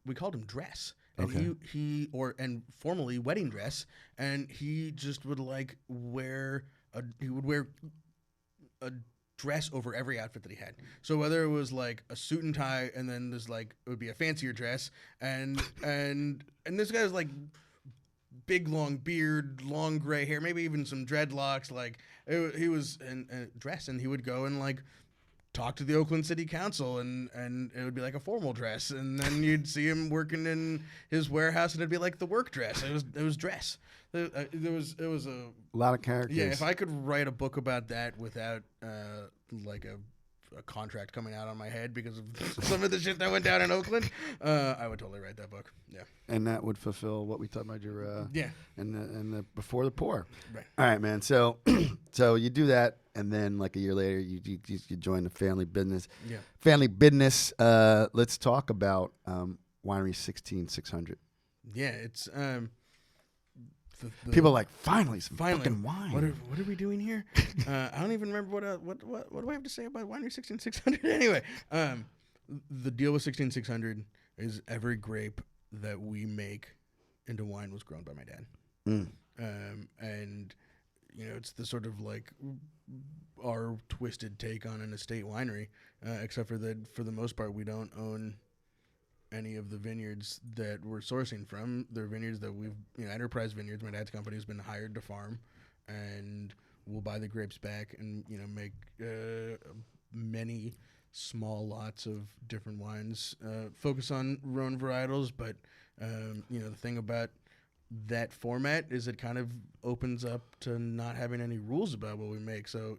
We called him Dress. And Okay. and formerly Wedding Dress, and he just would wear a dress over every outfit that he had. So whether it was like a suit and tie, and then there's it would be a fancier dress, and this guy was like big long beard, long gray hair, maybe even some dreadlocks. He was in a dress, and he would go and talk to the Oakland City Council, and it would be like a formal dress, and then you'd see him working in his warehouse, and it'd be like the work dress. It was dress. It was a lot of characters. Yeah, if I could write a book about that without a contract coming out on my head because of some of the shit that went down in Oakland, I would totally write that book. Yeah, and that would fulfill what we talked about your yeah, and the before the pour. Right. All right, man. So so you do that, and then like a year later, you join the family business. Yeah. Family business. Let's talk about Winery 16600. Yeah, it's People are like, finally some fucking wine. What are we doing here? I don't even remember what do I have to say about Winery 16600 anyway. The deal with 16600 is every grape that we make into wine was grown by my dad. And it's the sort of our twisted take on an estate winery, except for that for the most part we don't own any of the vineyards that we're sourcing from. They're vineyards that we've, Enterprise Vineyards, my dad's company, has been hired to farm, and we'll buy the grapes back and, make many small lots of different wines, focus on Rhone varietals. But, the thing about that format is it kind of opens up to not having any rules about what we make. So,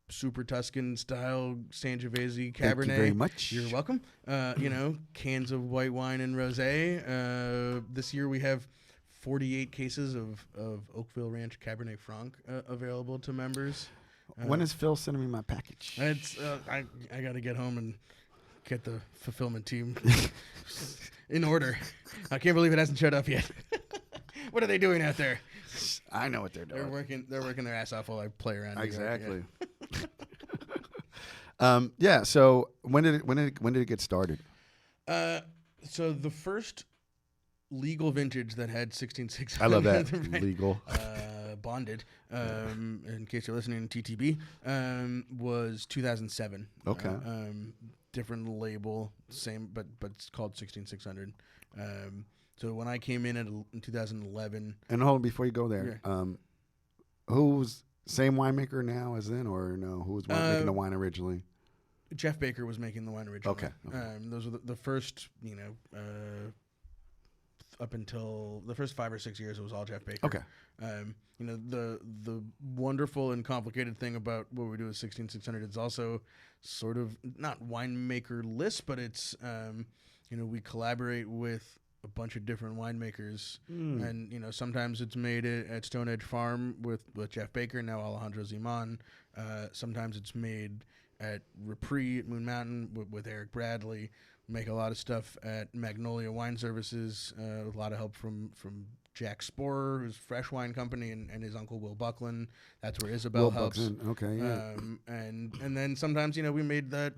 Super Tuscan style Sangiovese Cabernet. Thank you very much. You're welcome. Cans of white wine and rosé. This year we have 48 cases of Oakville Ranch Cabernet Franc available to members. When is Phil sending me my package? It's I got to get home and get the fulfillment team in order. I can't believe it hasn't showed up yet. What are they doing out there? I know what they're doing. They're working their ass off while I play around. Exactly. Yeah. So when did it get started? So the first legal vintage that had 16600. I love that legal. Bonded. In case you're listening, TTB was 2007. Okay. Different label, same, but it's called 16600. So when I came in 2011. And hold on, before you go there, who's same winemaker now as then, or no? Who was making the wine originally? Jeff Baker was making the wine originally. Okay. Those were the first, up until the first 5 or 6 years, it was all Jeff Baker. Okay. The wonderful and complicated thing about what we do with 16600, it's also sort of not winemaker list, but it's we collaborate with a bunch of different winemakers, and sometimes it's made at Stone Edge Farm with Jeff Baker, now Alejandro Ziman. Sometimes it's made at Repris at Moon Mountain with Eric Bradley. Make a lot of stuff at Magnolia Wine Services with a lot of help from Jack Sporer, who's Fresh Wine Company, and his uncle Will Buckland. That's where Isabel helps. Okay, yeah. And then sometimes we made that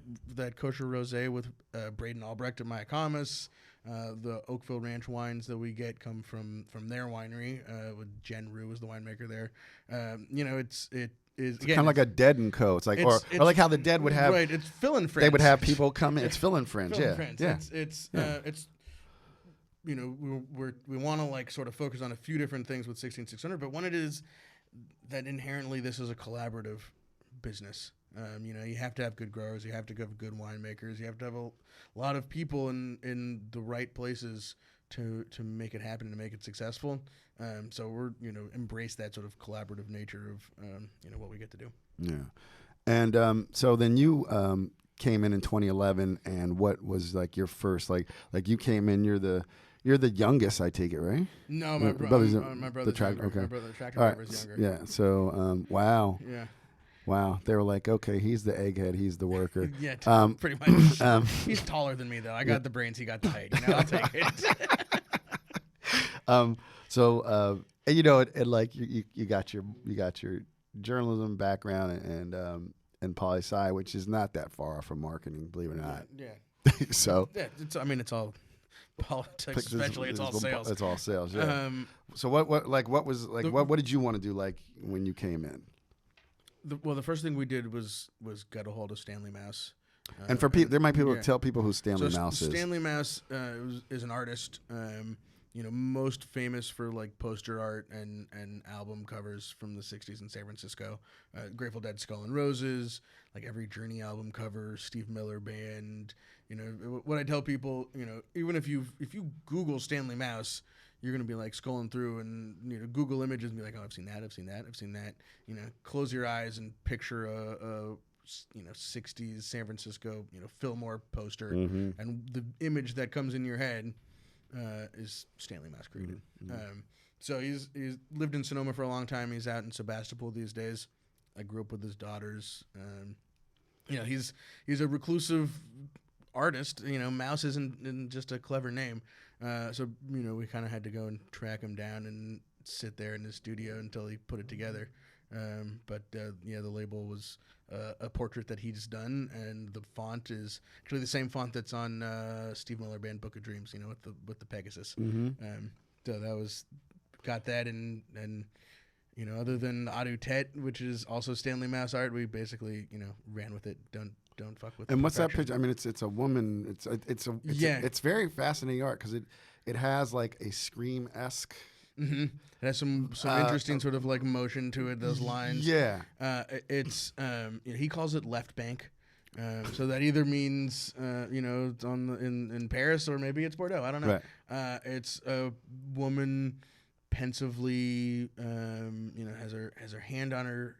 kosher rosé with Braden Albrecht at Mayacamas. The Oakville Ranch wines that we get come from their winery with Jen Rue is the winemaker there. It's kind of like a Dead and Co. It's like or like how the Dead would have right. It's fill and friends. They would have people come in. It's fill and friends. Fill Yeah, and friends. yeah. It's we want to like sort of focus on a few different things with 16600, but one it is that inherently this is a collaborative business. You have to have good growers, you have to have good winemakers, you have to have a lot of people in the right places to make it happen and to make it successful. So we're embrace that sort of collaborative nature of what we get to do. Yeah, and so then you came in 2011, and what was like your first like you came in? You're the youngest, I take it, right? No, my brother's younger. Okay. My brother, the tractor All right. driver's younger. Yeah. So wow. Yeah. Wow, they were like, okay, he's the egghead, he's the worker. Yeah, pretty much. He's taller than me, though. I got the brains, he got the height. I'll take it. And like you got your journalism background and poli sci, which is not that far off from marketing, believe it or not. Yeah. So yeah, it's all politics, especially. It's all sales. It's all sales. Yeah. So what did you want to do like when you came in? The first thing we did was get a hold of Stanley Mouse. And for people, there might be people tell people who Stanley Mouse is. Stanley Mouse is an artist. Most famous for like poster art and album covers from the '60s in San Francisco. Grateful Dead, Skull and Roses, like every Journey album cover, Steve Miller Band. What I tell people, even if you Google Stanley Mouse, you're going to be like scrolling through and Google images and be like, oh, I've seen that. Close your eyes and picture a 60s San Francisco Fillmore poster, and the image that comes in your head is Stanley Mouse created. So he's lived in Sonoma for a long time. He's out in Sebastopol these days. I grew up with his daughters. He's a reclusive artist. Mouse isn't just a clever name. So we kind of had to go and track him down and sit there in his studio until he put it together. But the label was a portrait that he's done, and the font is actually the same font that's on Steve Miller Band Book of Dreams. With the Pegasus. So that was got that, and other than Adu Tet, which is also Stanley Mouse art, we basically ran with it. Don't fuck with. And what's that picture? I mean, it's a woman. It's very fascinating art because it has like a Scream-esque. Mm-hmm. It has some interesting sort of like motion to it. Those lines. Yeah. It's he calls it left bank. So that either means it's in Paris, or maybe it's Bordeaux. I don't know. Right. It's a woman pensively has her hand on her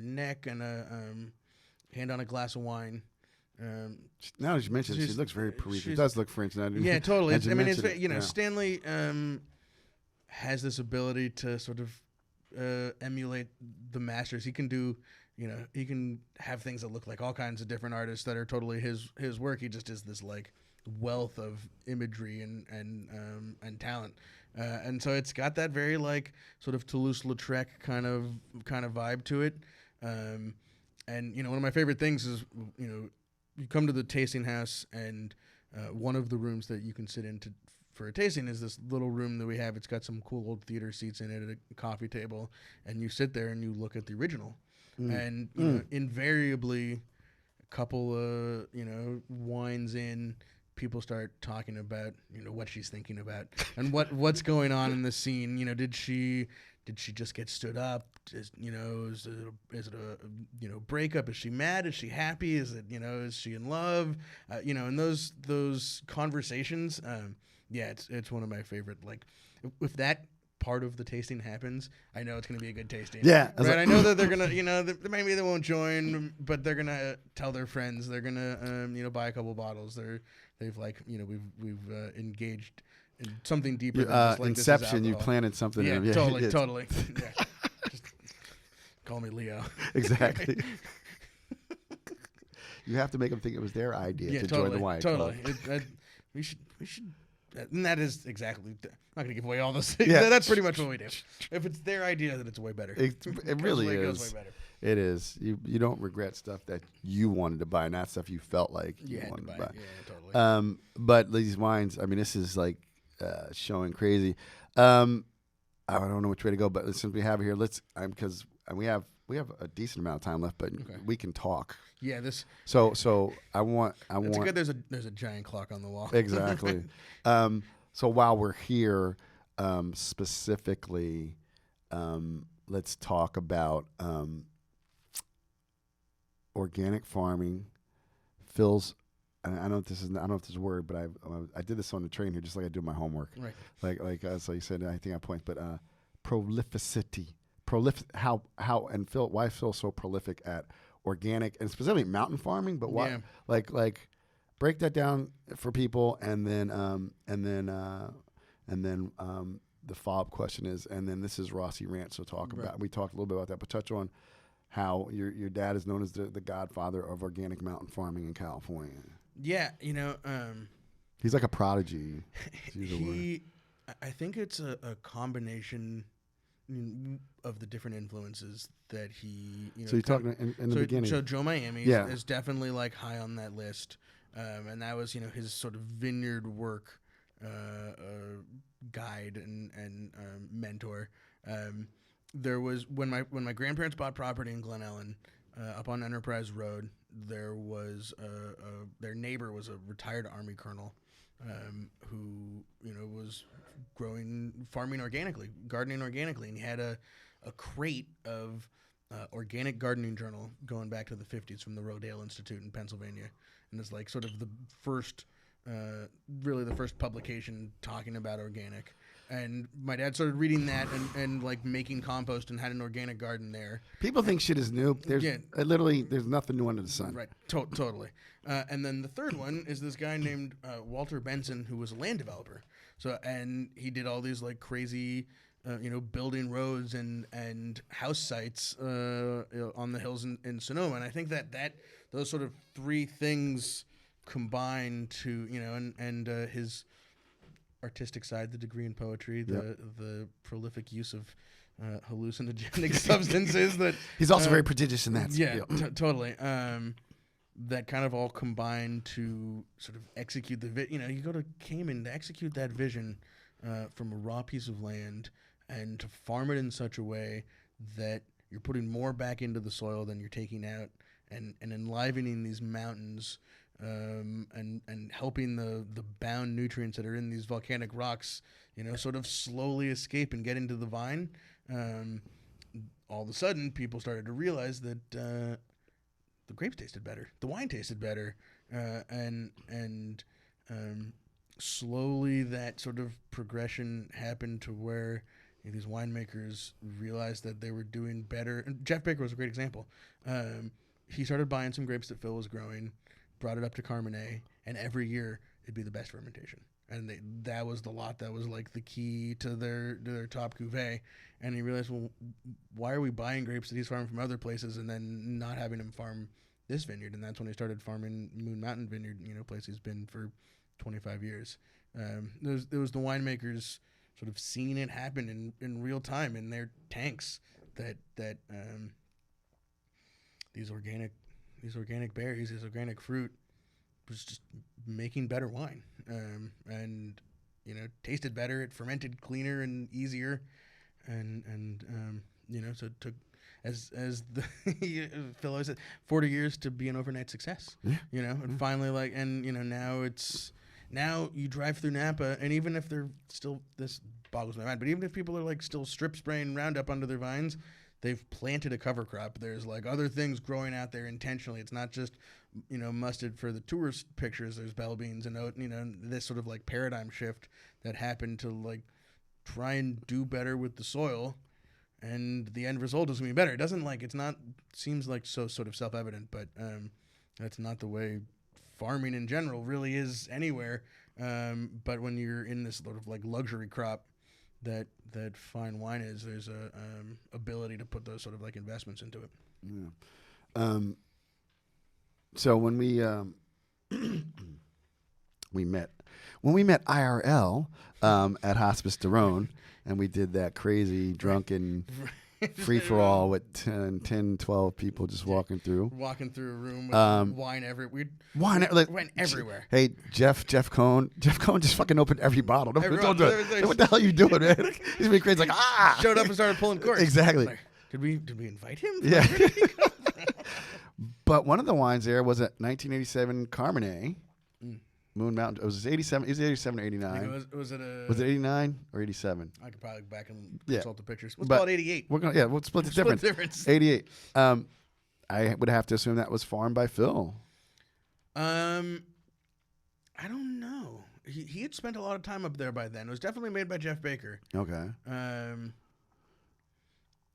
neck and a hand on a glass of wine. Now that you mentioned it, she looks very Parisian. It does look French. Yeah, totally. Stanley has this ability to sort of emulate the masters. He can do, he can have things that look like all kinds of different artists that are totally his work. He just is this like wealth of imagery and talent. And so it's got that very like sort of Toulouse-Lautrec kind of vibe to it. And you know, one of my favorite things is, you know, you come to the tasting house, and one of the rooms that you can sit into for a tasting is this little room that we have. It's got some cool old theater seats in it at a coffee table, and you sit there and you look at the original. And you know, invariably, a couple of, you know, wines in, people start talking about, you know, what she's thinking about and what's going on in the scene. You know, did she just get stood up? Is it a you know, breakup? Is she mad? Is she happy? Is it, you know, is she in love? You know, and those conversations. Yeah, it's one of my favorite. Like, if that part of the tasting happens, I know it's going to be a good tasting. Yeah, right. I know that they're gonna, you know, maybe they won't join, but they're gonna tell their friends. They're gonna, you know, buy a couple bottles. They've like, you know, we've engaged in something deeper than just like Inception. This is you planted something. Yeah, in them. totally. Yeah. Just call me Leo. Exactly. You have to make them think it was their idea to join the wine club. We should. And that is exactly. I'm not going to give away all those things. Yeah. That's pretty much what we do. If it's their idea, then it's way better. It really It is. goes way better. It is. You don't regret stuff that you wanted to buy, not stuff you felt like you Yeah, wanted to buy. Yeah, totally. But these wines, I mean, this is like showing crazy. I don't know which way to go, but since we have it here, because we have a decent amount of time left, but we can talk. Yeah, this. So I want. It's good. There's a giant clock on the wall. Exactly. So while we're here, specifically, let's talk about organic farming. Phil's. I don't know if this is a word, but I did this on the train here, just like I do my homework. Right. Like so you said, I think I point, but prolificity. How and Phil, why Phil's so prolific at organic and specifically mountain farming, but why like break that down for people, and then the follow-up question is, and then this is Rossi rant, so we talked a little bit about that, but touch on how your dad is known as the godfather of organic mountain farming in California. Yeah, you know, he's like a prodigy. I think it's a combination of the different influences that he, you know. So you're talking in the beginning. So Joe Miami is definitely like high on that list, and that was, you know, his sort of vineyard work guide and mentor. There was when my grandparents bought property in Glen Ellen, up on Enterprise Road. There was their neighbor was a retired Army colonel, who, you know, was farming organically, gardening organically, and he had a crate of organic gardening journal going back to the 50s from the Rodale Institute in Pennsylvania, and it's like sort of the first publication talking about organic. And my dad started reading that and like making compost and had an organic garden there. People think shit is new. There's nothing new under the sun. Right, totally. And then the third one is this guy named Walter Benson, who was a land developer. And he did all these like crazy, you know, building roads and house sites on the hills in Sonoma. And I think that those sort of three things combine to, you know, and his artistic side, the degree in poetry, the prolific use of hallucinogenic substances that he's also very prodigious in that. Yeah, totally. That kind of all combine to sort of execute you know, you go to Cayman to execute that vision from a raw piece of land and to farm it in such a way that you're putting more back into the soil than you're taking out, and enlivening these mountains, and helping the bound nutrients that are in these volcanic rocks, you know, sort of slowly escape and get into the vine. All of a sudden, people started to realize that the grapes tasted better, the wine tasted better, and slowly that sort of progression happened to where, you know, these winemakers realized that they were doing better. And Jeff Baker was a great example. He started buying some grapes that Phil was growing, brought it up to Carmenet, and every year it'd be the best fermentation. And that was the lot that was like the key to their top cuvee. And he realized, well, why are we buying grapes that he's farming from other places and then not having him farm this vineyard? And that's when he started farming Moon Mountain Vineyard, you know, place he's been for 25 years. There was the winemakers sort of seen it happen in real time in their tanks. That these organic berries, this organic fruit, was just making better wine, and tasted better. It fermented cleaner and easier, and so it took, as the Phil always said, 40 years to be an overnight success. Yeah. And finally, now you drive through Napa, and even if they're still, this boggles my mind, but even if people are like still strip spraying Roundup under their vines, they've planted a cover crop. There's like other things growing out there intentionally. It's not just mustard for the tourist pictures. There's bell beans and this sort of like paradigm shift that happened to like try and do better with the soil, and the end result is gonna be better. It doesn't like, it's not, seems like so sort of self-evident, but that's not the way farming in general really is anywhere. But when you're in this sort of like luxury crop that fine wine is, there's a ability to put those sort of like investments into it. Yeah. So when we met IRL at Hospice Daron, and we did that crazy drunken free-for-all with 10, 12 people just walking through a room with wine everywhere. Wine everywhere. Hey, Jeff Cohn just fucking opened every bottle. Don't do it. What the hell are you doing, man? He's being crazy, like showed up and started pulling corks. Exactly. Like, did we invite him? Yeah. But one of the wines there was a 1987 Carmenet. Moon Mountain. It was 87. It was 87 or 89. Was it 89 or 87? I could probably back and consult the pictures. Let's call it 88. We'll split the difference. 88. I would have to assume that was farmed by Phil. I don't know. He had spent a lot of time up there by then. It was definitely made by Jeff Baker. Okay. And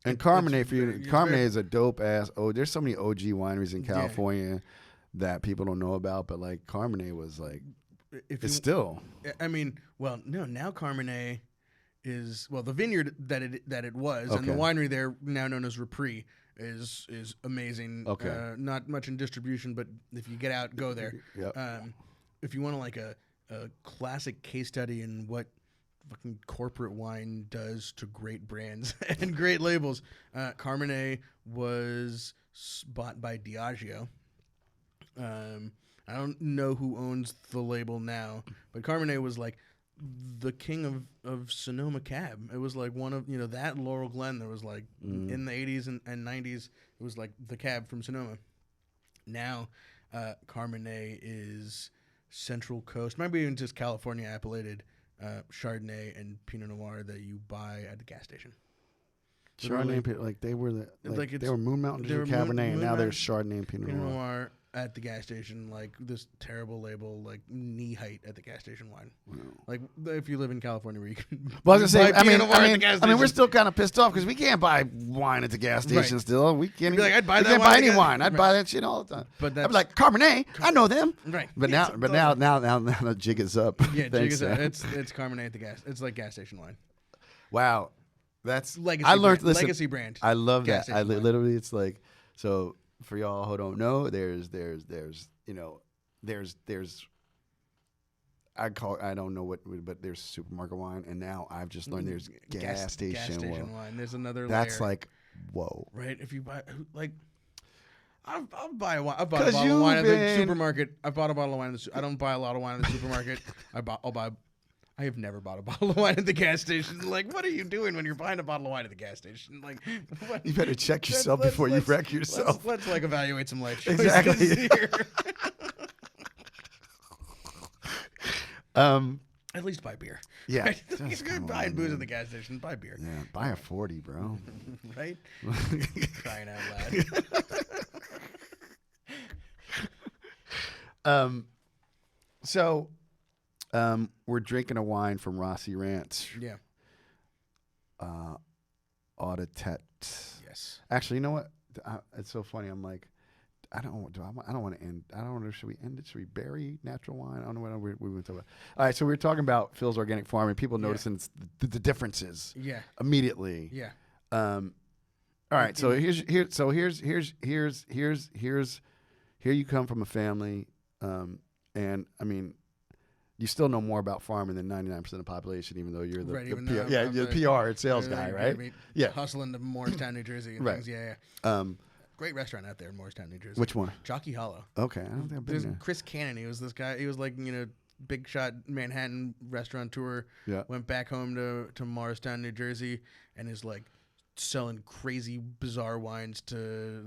Carmenet Carmenet is a dope ass. Oh, there's so many OG wineries in California that people don't know about, but like Carmenet was like, still. I mean, well, no, now Carmenet is, well, the vineyard that it was, and the winery there, now known as Repris, is amazing. Okay. Not much in distribution, but if you get out, go there. Yep. If you want to like a classic case study in what fucking corporate wine does to great brands and great labels, Carmenet was bought by Diageo. I don't know who owns the label now, but Carmenet was like the king of Sonoma Cab. It was like one of, that Laurel Glen that was like in the 80s and 90s. It was like the cab from Sonoma. Now, Carmenet is Central Coast, maybe even just California appellated Chardonnay and Pinot Noir that you buy at the gas station. Chardonnay, like they were they were Moon Mountain Cabernet, and now there's Chardonnay and Pinot Noir at the gas station, like this terrible label, like knee height at the gas station wine. Wow. Like if you live in California, where you can. Well, I was gonna say, I mean, we're still kind of pissed off because we can't buy wine at the gas station still. We can't. Like, I'd buy that. Can't buy any wine. I'd buy that shit all the time. But I'd be like Carmenet. I know them. Right. But now the jig is up. Yeah, jig is up. It's Carmenet at the gas. It's like gas station wine. Wow, that's legacy. I learned. Listen, legacy brand. I love that. I literally, it's like so. For y'all who don't know, there's I don't know what, but there's supermarket wine, and now I've just learned there's gas station wine. There's another. That's layer. like, whoa. Right? If you buy I'll buy a wine. I bought a bottle of wine at the supermarket. I bought a bottle of wine. I don't buy a lot of wine at the supermarket. I have never bought a bottle of wine at the gas station. Like, what are you doing when you're buying a bottle of wine at the gas station? Like, what? You better check yourself before you wreck yourself. Let's like evaluate some life choices exactly. here. At least buy beer. Yeah. Right? If you're buying booze at the gas station, buy beer. Yeah, buy a 40, bro. Right? Crying out loud. So we're drinking a wine from Rossi Ranch. Yeah. Auditet. Yes. Actually, you know what? It's so funny. I'm like, I don't want to end. I don't know. Should we end it? Should we bury natural wine? I don't know what we were talking about. All right. So we were talking about Phil's organic farming. People noticing the differences. Yeah. Immediately. Yeah. All right. So here you come from a family, and I mean, you still know more about farming than 99% of the population, even though you're the, Right, the even PR, though yeah, I'm you're the- the PR and sales guy, right? Yeah. Hustling to Morristown, New Jersey. And Right. things. Yeah. Great restaurant out there in Morristown, New Jersey. Which one? Jockey Hollow. Okay, I don't think I've been There's there. Chris Cannon. He was this guy. He was like, big shot Manhattan restaurateur. Yeah. Went back home to Morristown, New Jersey, and is like selling crazy, bizarre wines to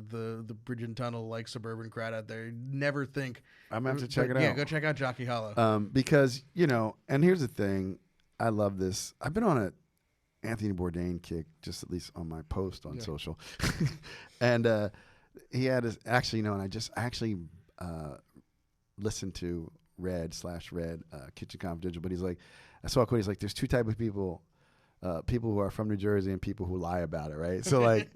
the bridge and tunnel like suburban crowd out there. You'd never think. I'm gonna have to check it out. Yeah, go check out Jockey Hollow. Because and here's the thing, I love this. I've been on a Anthony Bourdain kick, just at least on my post on social, and he had his and I just actually listened to Red Kitchen Confidential, but he's like, I saw a quote. He's like, there's two types of people. People who are from New Jersey and people who lie about it, right? So like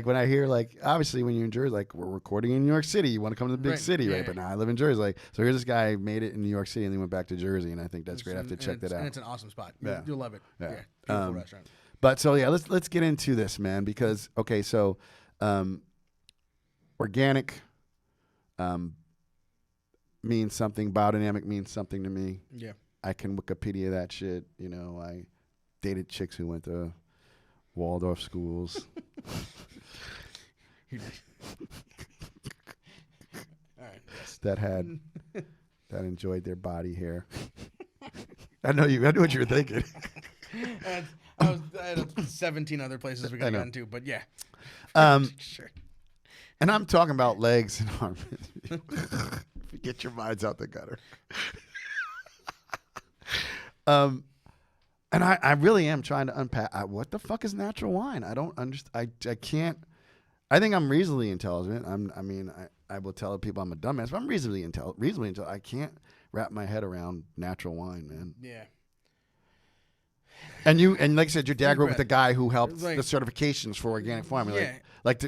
when I hear obviously when you're in Jersey, like we're recording in New York City, you want to come to the big city, right? But now I live in Jersey, so here's this guy made it in New York City and then went back to Jersey, and I think that's great. I have to check that out. And it's an awesome spot. Yeah. You'll love it. Yeah. Beautiful restaurant. But so let's get into this, man, because so organic means something, biodynamic means something to me. Yeah. I can Wikipedia that shit. I dated chicks who went to Waldorf schools. All right. Yes. that enjoyed their body hair. I knew what you were thinking. I had 17 other places we could have gone to, but yeah. Sure. And I'm talking about legs and arms. Get your minds out the gutter. And I really am trying to unpack what the fuck is natural wine. I don't understand. I can't. I think I'm reasonably intelligent. I will tell people I'm a dumbass, but I'm reasonably intelligent. I can't wrap my head around natural wine, man. Yeah. And like I said, your dad grew up with the guy who helped Like- the certifications for organic farming. Yeah. Like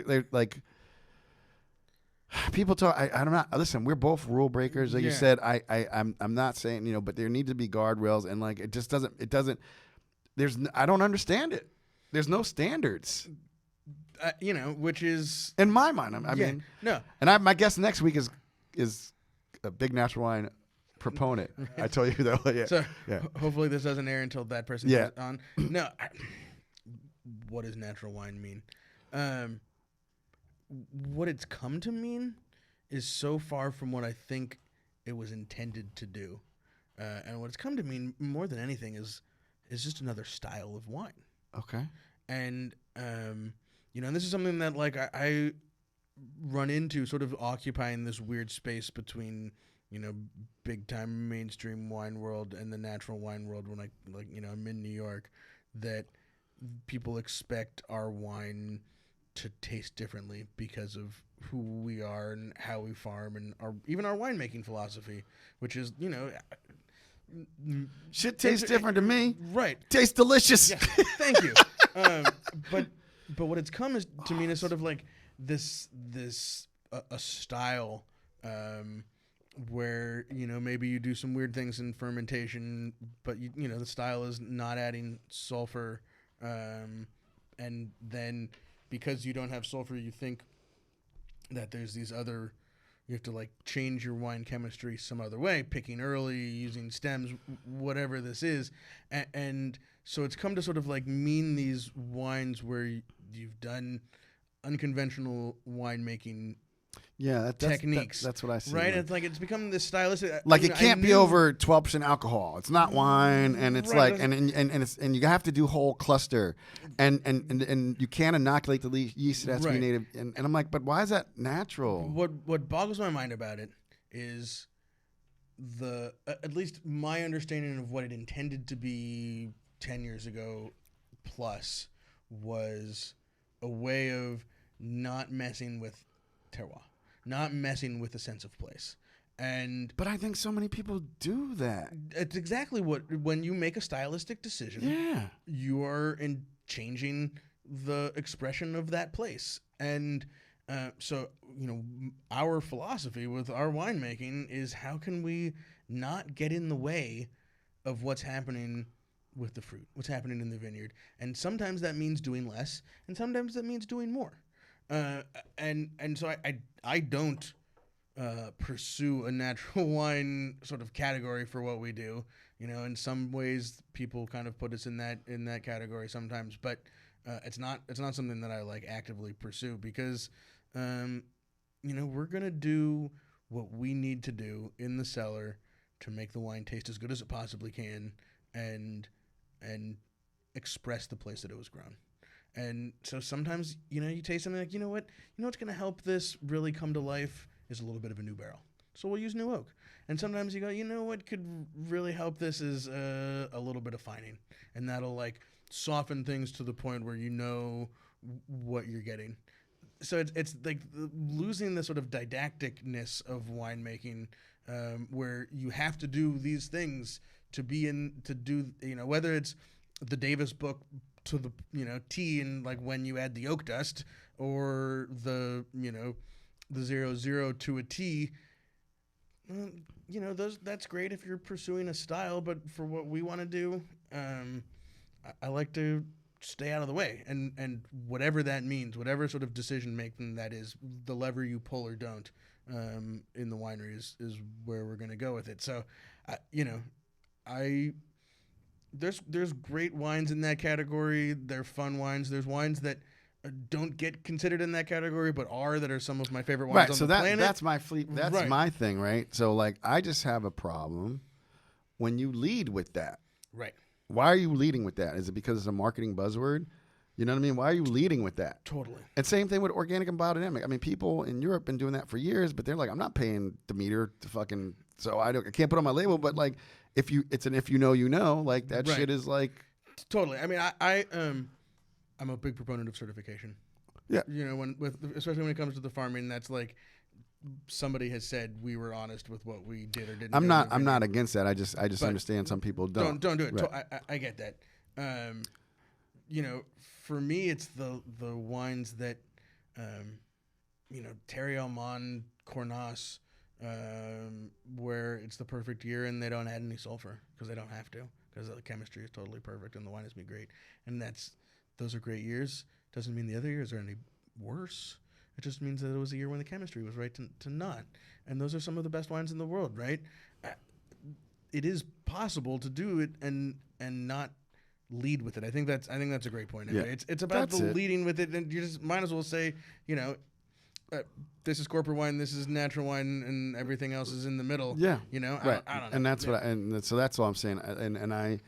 people talk. I'm not. Listen, we're both rule breakers. Like you said, I'm not saying but there need to be guardrails, and it just doesn't. It doesn't. I don't understand it. There's no standards. Which is In my mind, I mean, no. And my guest next week is a big natural wine proponent. I told you that. Yeah. So yeah. hopefully this doesn't air until that person Yeah. goes on. No. What does natural wine mean? What it's come to mean is so far from what I think it was intended to do. And what it's come to mean more than anything is just another style of wine. Okay. And and this is something that I run into, sort of occupying this weird space between big time mainstream wine world and the natural wine world. When I'm in New York, that people expect our wine to taste differently because of who we are and how we farm and even our winemaking philosophy, which is shit tastes different to me. Right. Tastes delicious. Yeah, thank you. But what it's come to mean is sort of like this a style where maybe you do some weird things in fermentation, but the style is not adding sulfur, and then because you don't have sulfur, you think that there's these other. You have to change your wine chemistry some other way, picking early, using stems, whatever this is, and so it's come to sort of mean these wines where you've done unconventional winemaking. Yeah, techniques. That's what I see. Right, it's become this stylistic. It can't be over 12% alcohol. It's not wine, and it's Right. and you have to do whole cluster, and you can't inoculate the yeast. It has to be Right. native. And I'm like, but why is that natural? What boggles my mind about it is at least my understanding of what it intended to be 10 years ago plus was a way of not messing with terroir, not messing with the sense of place. But I think so many people do that. It's exactly when you make a stylistic decision, Yeah. you are changing the expression of that place. And so, our philosophy with our winemaking is how can we not get in the way of what's happening with the fruit, what's happening in the vineyard. And sometimes that means doing less, and sometimes that means doing more. And so I don't pursue a natural wine sort of category for what we do. In some ways, people kind of put us in that category sometimes, but it's not something that I like actively pursue because, we're gonna do what we need to do in the cellar to make the wine taste as good as it possibly can, and express the place that it was grown. And so sometimes, you taste something like, what's gonna help this really come to life is a little bit of a new barrel. So we'll use new oak. And sometimes you go, what could really help this is a little bit of fining. And that'll like soften things to the point where you know what you're getting. So it's like losing the sort of didacticness of winemaking, where you have to do these things to do, whether it's the Davis book to the, tea and like when you add the oak dust or the 00 to a tea. That's great if you're pursuing a style, but for what we want to do, I like to stay out of the way, and whatever that means, whatever sort of decision making that is, the lever you pull or don't, in the winery is where we're going to go with it. So, there's great wines in that category. They're fun wines. There's wines that don't get considered in that category, but that are some of my favorite wines on the planet. That's my fleet. That's Right. my thing, right? So, like, I just have a problem when you lead with that. Right. Why are you leading with that? Is it because it's a marketing buzzword? You know what I mean? Why are you leading with that? Totally. And same thing with organic and biodynamic. I mean, people in Europe been doing that for years, but they're like, I'm not paying Demeter to fucking, so I can't put it on my label. But like, if you know, like that Right. shit is like. Totally. I mean, I'm a big proponent of certification. Yeah. Especially when it comes to the farming, that's like somebody has said we were honest with what we did or didn't. I'm not against that. I just understand some people don't. Don't do it. Right. I get that. For me, it's the wines that, Terry Almond, Cornas, where it's the perfect year and they don't add any sulfur because they don't have to, because the chemistry is totally perfect and the wine has been great. And those are great years. Doesn't mean the other years are any worse. It just means that it was a year when the chemistry was right to not. And those are some of the best wines in the world, right? It is possible to do it and not lead with it. I think that's a great point. Yeah. It's about leading with it, and you just might as well say, this is corporate wine, this is natural wine, and everything else is in the middle. Yeah. Right. I don't know. And that's so that's all I'm saying. And I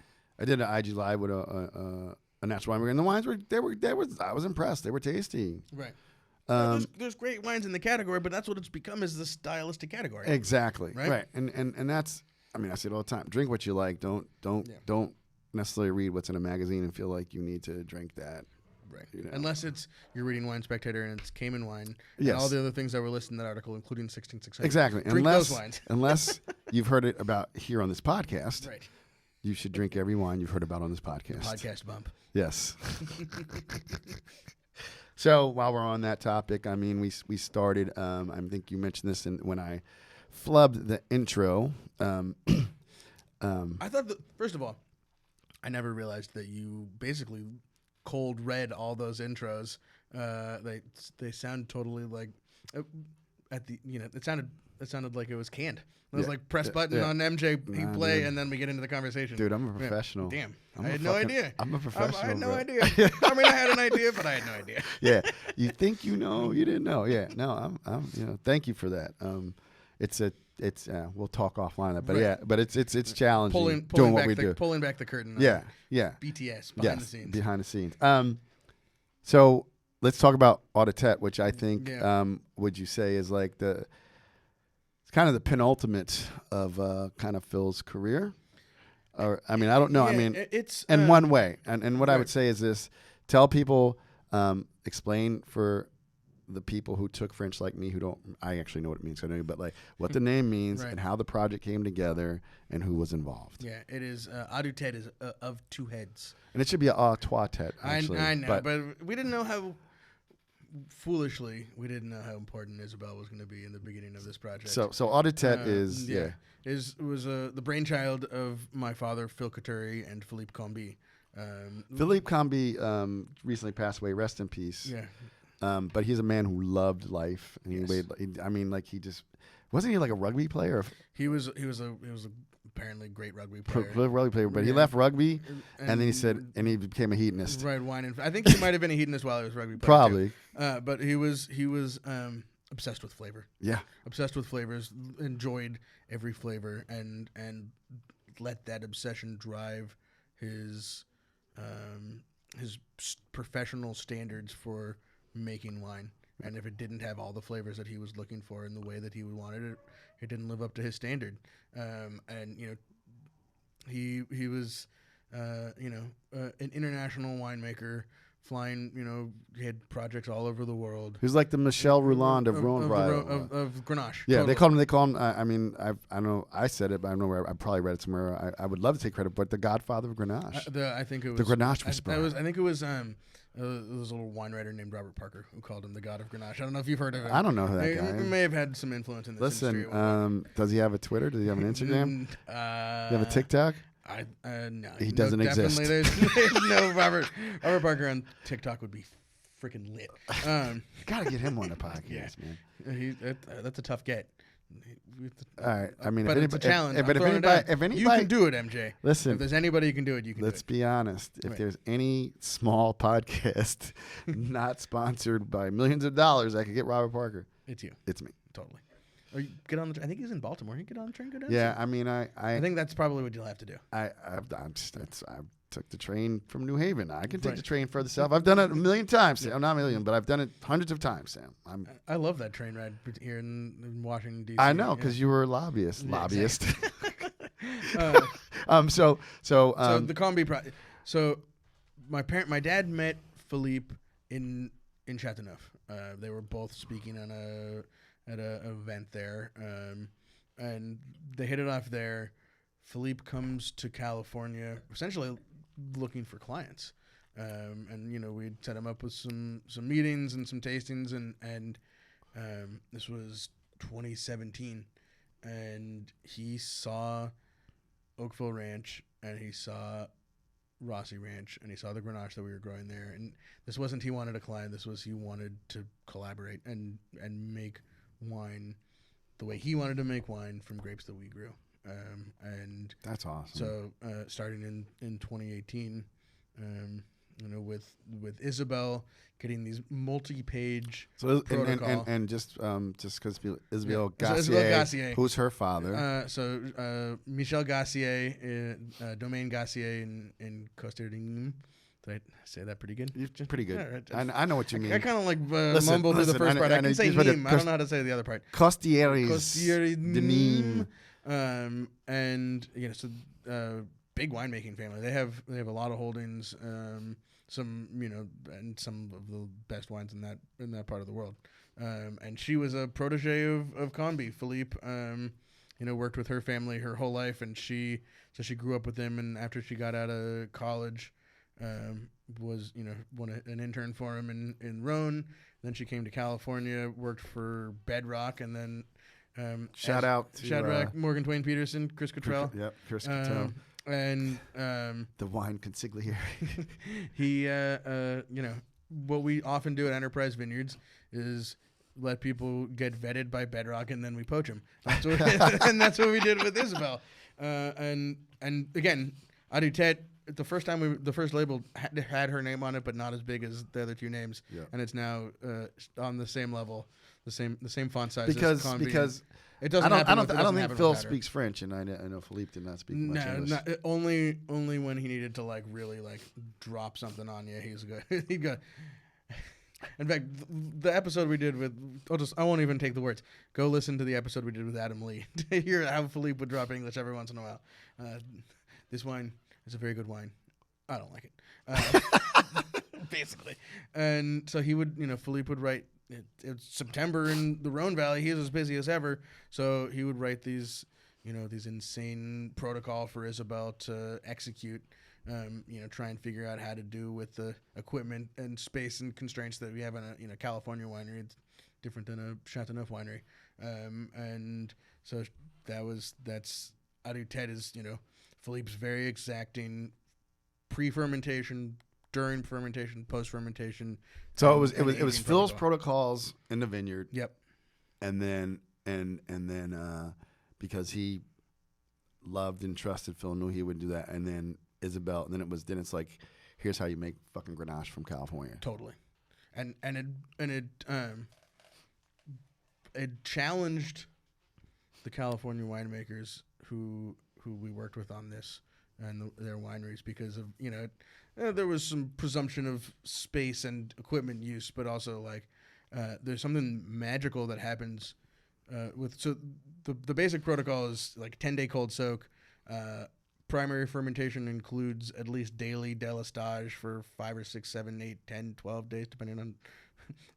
did an IG live with a natural winemaker, and the wines I was impressed. They were tasty. Right. There's great wines in the category, but that's what it's become, is the stylistic category. Exactly. Right. And that's, I mean, I say it all the time. Drink what you like. Don't necessarily read what's in a magazine and feel like you need to drink that. Right. Unless you're reading Wine Spectator and it's Cayman wine and Yes. all the other things that were listed in that article, including 16600. Exactly. Drink those wines. Unless you've heard it about here on this podcast. Right. You should drink every wine you've heard about on this podcast. Podcast bump. Yes. So while we're on that topic, I mean, we started. I think you mentioned this when I flubbed the intro. I thought that, first of all, I never realized that you basically cold read all those intros. They sound totally like it sounded like it was canned. It was like press button on MJ, play, and then we get into the conversation. Dude, I'm a professional. Damn. I had no idea. I'm a professional. I had no bro. idea. I mean, I had an idea, but I had no idea. Yeah. You think you know, you didn't know. Yeah. No, I'm thank you for that. It's we'll talk offline, but Right. yeah, but it's challenging Pulling doing what back we the, do. Pulling back the curtain. on Yeah. BTS behind the scenes. Behind the scenes. So let's talk about Auditet, which I think would you say is like it's kind of the penultimate of kind of Phil's career. Or I mean, I don't know. Yeah, I mean, it's in one way. And what I right. would say is this: tell people, explain for the people who took French like me, who don't. I actually know what it means. I know, but like what the name means Right. and how the project came together and who was involved. Yeah, it is. Auditet is of two heads. And it should be a trois tête. Actually, I know, but we didn't know how. Foolishly, we didn't know how important Isabel was going to be in the beginning of this project. So Auditet is was the brainchild of my father, Phil Coturri, and Philippe Combi. Philippe Combi recently passed away. Rest in peace. Yeah. But he's a man who loved life, and Yes. he just Wasn't he like a rugby player? He was apparently a great rugby player. Rugby player, but he left rugby, and then he said, and he became a hedonist. Right, wine and I think he might have been a hedonist while he was rugby player. Probably. Too. But he was obsessed with flavor. Yeah. Obsessed with flavors, enjoyed every flavor, and let that obsession drive his professional standards for making wine. And if it didn't have all the flavors that he was looking for in the way that he wanted it, it didn't live up to his standard. And he was an international winemaker, flying. He had projects all over the world. He was like the Michel Rouland of Grenache. Yeah, totally. they call him. I mean, I don't know. I said it, but I don't know where. I probably read it somewhere. I would love to take credit, but the Godfather of Grenache. I think it was the Grenache whisperer. I think it was. There was a little wine writer named Robert Parker who called him the God of Grenache. I don't know if you've heard of him. I don't know who that guy He may have had some influence in this industry. Listen, does he have a Twitter? Does he have an Instagram? Do you have a TikTok? No. He doesn't exist. Definitely, there's no Robert Parker on TikTok would be freaking lit. Gotta get him on the podcast, man. That's a tough get. All right. I mean, but if it's a challenge. If anybody, you can do it, MJ. Listen, if there's anybody who can do it, you can. Let's do it. be honest. If there's any small podcast not sponsored by millions of dollars, I could get Robert Parker. It's you. It's me. Totally. Or you get on the. I think he's in Baltimore. You get on the train, go down. Yeah, I mean, I think that's probably what you'll have to do. I took the train from New Haven. I can take the train further south. I've done it a million times. Sam. Not a million, but I've done it hundreds of times, Sam. I love that train ride here in Washington, D.C. I know, because you were a lobbyist. Yeah, lobbyist. Exactly. So the Combi So my dad met Philippe in Chateauneuf. They were both speaking at an event there, and they hit it off there. Philippe comes to California essentially looking for clients, and we'd set him up with some meetings and some tastings, and this was 2017, and he saw Oakville Ranch, and he saw Rossi Ranch, and he saw the Grenache that we were growing there. And this wasn't he wanted a client. This was he wanted to collaborate and make wine the way he wanted to make wine from grapes that we grew. And that's awesome. So starting in 2018, with Isabel getting these multi-page protocol. And just because Isabel Gassier, who's her father? Michel Gassier, Domaine Gassier in Cotturri. Did I say that pretty good? Pretty good. Yeah, right. I know what you mean. I kind of like mumbled through the first part. I can say Nîmes. I don't know how to say the other part. Cotturri de Nîmes. And big winemaking family. They have a lot of holdings. Some and some of the best wines in that part of the world. And she was a protege of Combi. Philippe, worked with her family her whole life, and she grew up with them. And after she got out of college, was an intern for him in Rhone. Then she came to California, worked for Bedrock, and then shout out to Shadrach, Morgan Twain Peterson, Chris Cottrell. Yep, Chris Cottrell. And the wine consigliere. He, what we often do at Enterprise Vineyards is let people get vetted by Bedrock, and then we poach them. And that's what we did with Isabel. And again, I do TET. The first label had her name on it, but not as big as the other two names. Yeah. And it's now on the same level, the same font size. Because it doesn't. I don't think Phil speaks French, and I know Philippe did not speak much English. No, only when he needed to really drop something on you. He's good. He got. In fact, the episode we did with I won't even take the words. Go listen to the episode we did with Adam Lee to hear how Philippe would drop English every once in a while. This wine is a very good wine. I don't like it. Basically. And so he would, Philippe would write, it's September in the Rhone Valley. He's as busy as ever. So he would write these insane protocol for Isabel to execute, try and figure out how to do with the equipment and space and constraints that we have in a California winery. It's different than a Chateauneuf winery. And so that's Adu Ted is, Philippe's very exacting pre-fermentation, during fermentation, post-fermentation. So it was Phil's protocols in the vineyard. Yep. And then and then because he loved and trusted Phil, knew he would do that, and then Isabel, and then it's like, here's how you make fucking Grenache from California. Totally, and it challenged the California winemakers who we worked with on this and their wineries, because of there was some presumption of space and equipment use, but also like there's something magical that happens the basic protocol is like 10-day cold soak. Primary fermentation includes at least daily delistage for 5 or 6, 7, 8, 10, 12 days, depending on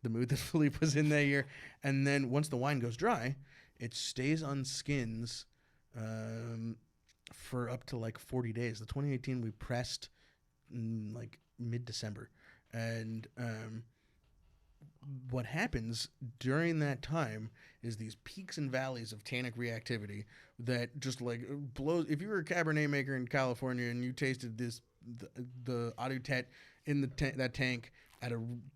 the mood that Philippe was in that year. And then once the wine goes dry, it stays on skins for up to like 40 days. The 2018 we pressed in like mid-December. And what happens during that time is these peaks and valleys of tannic reactivity that just like blows. If you were a Cabernet maker in California and you tasted this, the Adutet in that tank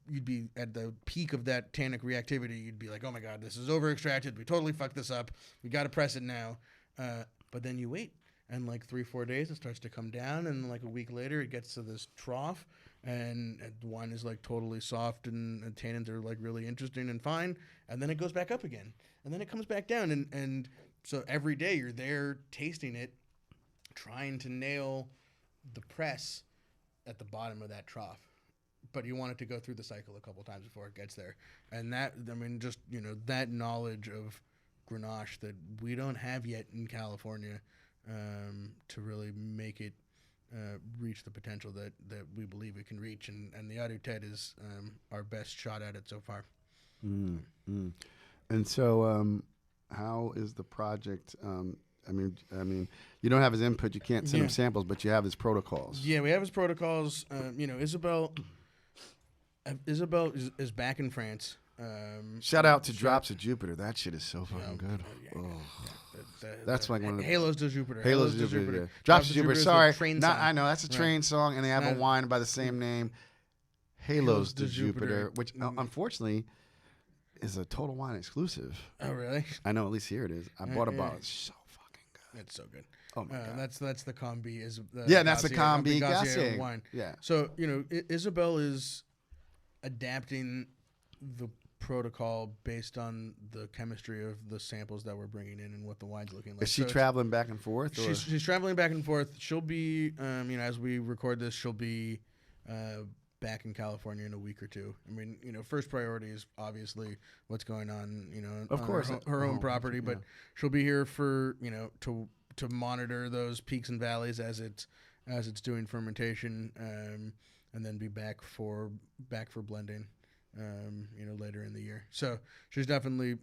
you'd be at the peak of that tannic reactivity, you'd be like, oh my God, this is over extracted. We totally fucked this up. We got to press it now. But then you wait, and like 3-4 days, it starts to come down, and like a week later, it gets to this trough, and the wine is like totally soft, and the tannins are like really interesting and fine, and then it goes back up again, and then it comes back down, and so every day you're there tasting it, trying to nail the press at the bottom of that trough. But you want it to go through the cycle a couple times before it gets there. And that, I mean, just, that knowledge of Grenache that we don't have yet in California to really make it reach the potential that we believe it can reach. And the Adutet is our best shot at it so far. Mm-hmm. And so how is the project... I mean, you don't have his input. You can't send him samples, but you have his protocols. Yeah, we have his protocols. Isabel is back in France. Shout out to Drops of Jupiter. That shit is so fucking good. That's like one of the Halos de Jupiter. Halos de Jupiter. Yeah. Drops of Jupiter. Sorry, I know that's a train song, and they have a wine by the same name, Halos de Jupiter, which unfortunately is a Total Wine exclusive. Oh, really? I know. At least here it is. I bought a bottle. It's so fucking good. It's so good. Oh my God. That's the Combi. That's the Combi Gassier wine. Yeah. So Isabel is adapting the protocol based on the chemistry of the samples that we're bringing in and what the wine's looking like. Is she traveling back and forth? She's traveling back and forth. She'll be, as we record this, she'll be back in California in a week or two. I mean, first priority is obviously what's going on, of course, her own property, but she'll be here for, to monitor those peaks and valleys as it's doing fermentation, and then be back for blending, later in the year. So she's definitely,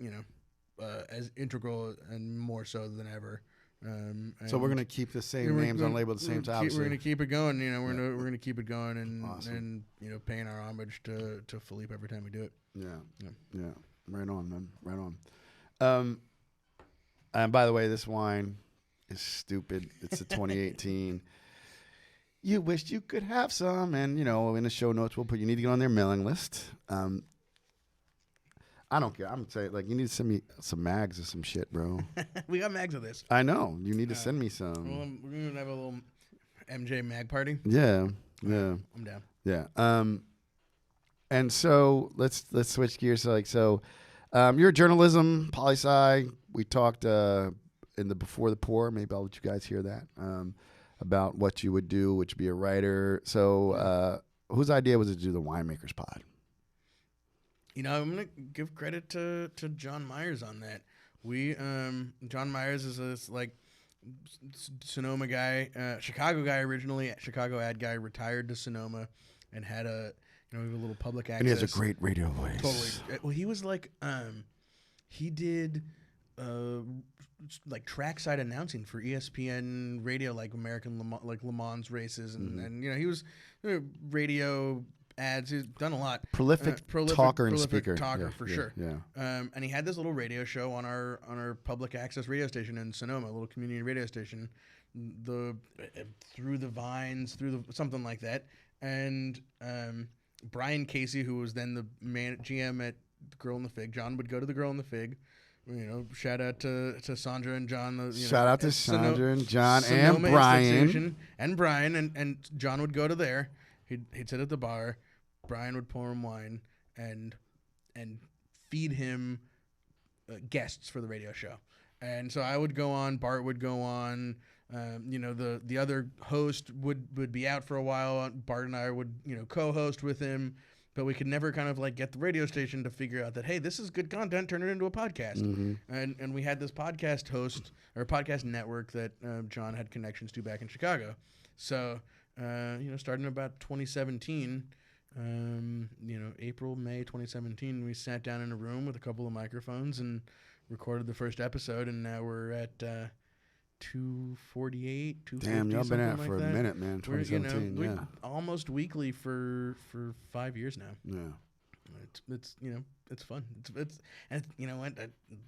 as integral and more so than ever. So we're gonna keep the same names on label, the same time. We're gonna keep it going. We're gonna keep it going, and awesome. And paying our homage to Philippe every time we do it. Yeah. Right on, man. Right on. And by the way, this wine is stupid. It's a 2018. You wished you could have some, and in the show notes we'll put. You need to get on their mailing list. I don't care. I'm gonna say, like, you need to send me some mags or some shit, bro. We got mags of this. I know. You need to send me some. Well, we're gonna have a little MJ mag party. Yeah. I'm down. Yeah. And so let's switch gears. So you're a journalism, poli-sci. We talked in the Before the Pour. Maybe I'll let you guys hear that about what you would do, which would be a writer. So whose idea was it to do the Winemakers Pod? I'm gonna give credit to John Myers on that. John Myers is this like Sonoma guy, Chicago guy originally, Chicago ad guy, retired to Sonoma, and had a little public access. And he has a great radio voice. Totally. Well, he was like he did like trackside announcing for ESPN radio, like American Le Mans races, and he was radio ads. He's done a lot. Prolific talker and speaker. For sure. Yeah. And he had this little radio show on our public access radio station in Sonoma, a little community radio station, through the vines, something like that. And Brian Casey, who was then the GM at the Girl in the Fig, John would go to the Girl in the Fig, shout out to Sandra and John. Shout out to Sandra and John Sonoma and Brian. Institution and Brian and John would go to there. He'd sit at the bar. Brian would pour him wine and feed him guests for the radio show. And so I would go on. Bart would go on. The other host would be out for a while. Bart and I would co-host with him. But we could never kind of like get the radio station to figure out that, hey, this is good content, turn it into a podcast. Mm-hmm. And we had this podcast host or podcast network that John had connections to back in Chicago. So, starting about 2017, April, May 2017, we sat down in a room with a couple of microphones and recorded the first episode. And now we're at 248, 250. Damn, y'all been at it for like a that. minute, man. 2017, We're almost weekly for 5 years now. Yeah. It's fun. And you know what?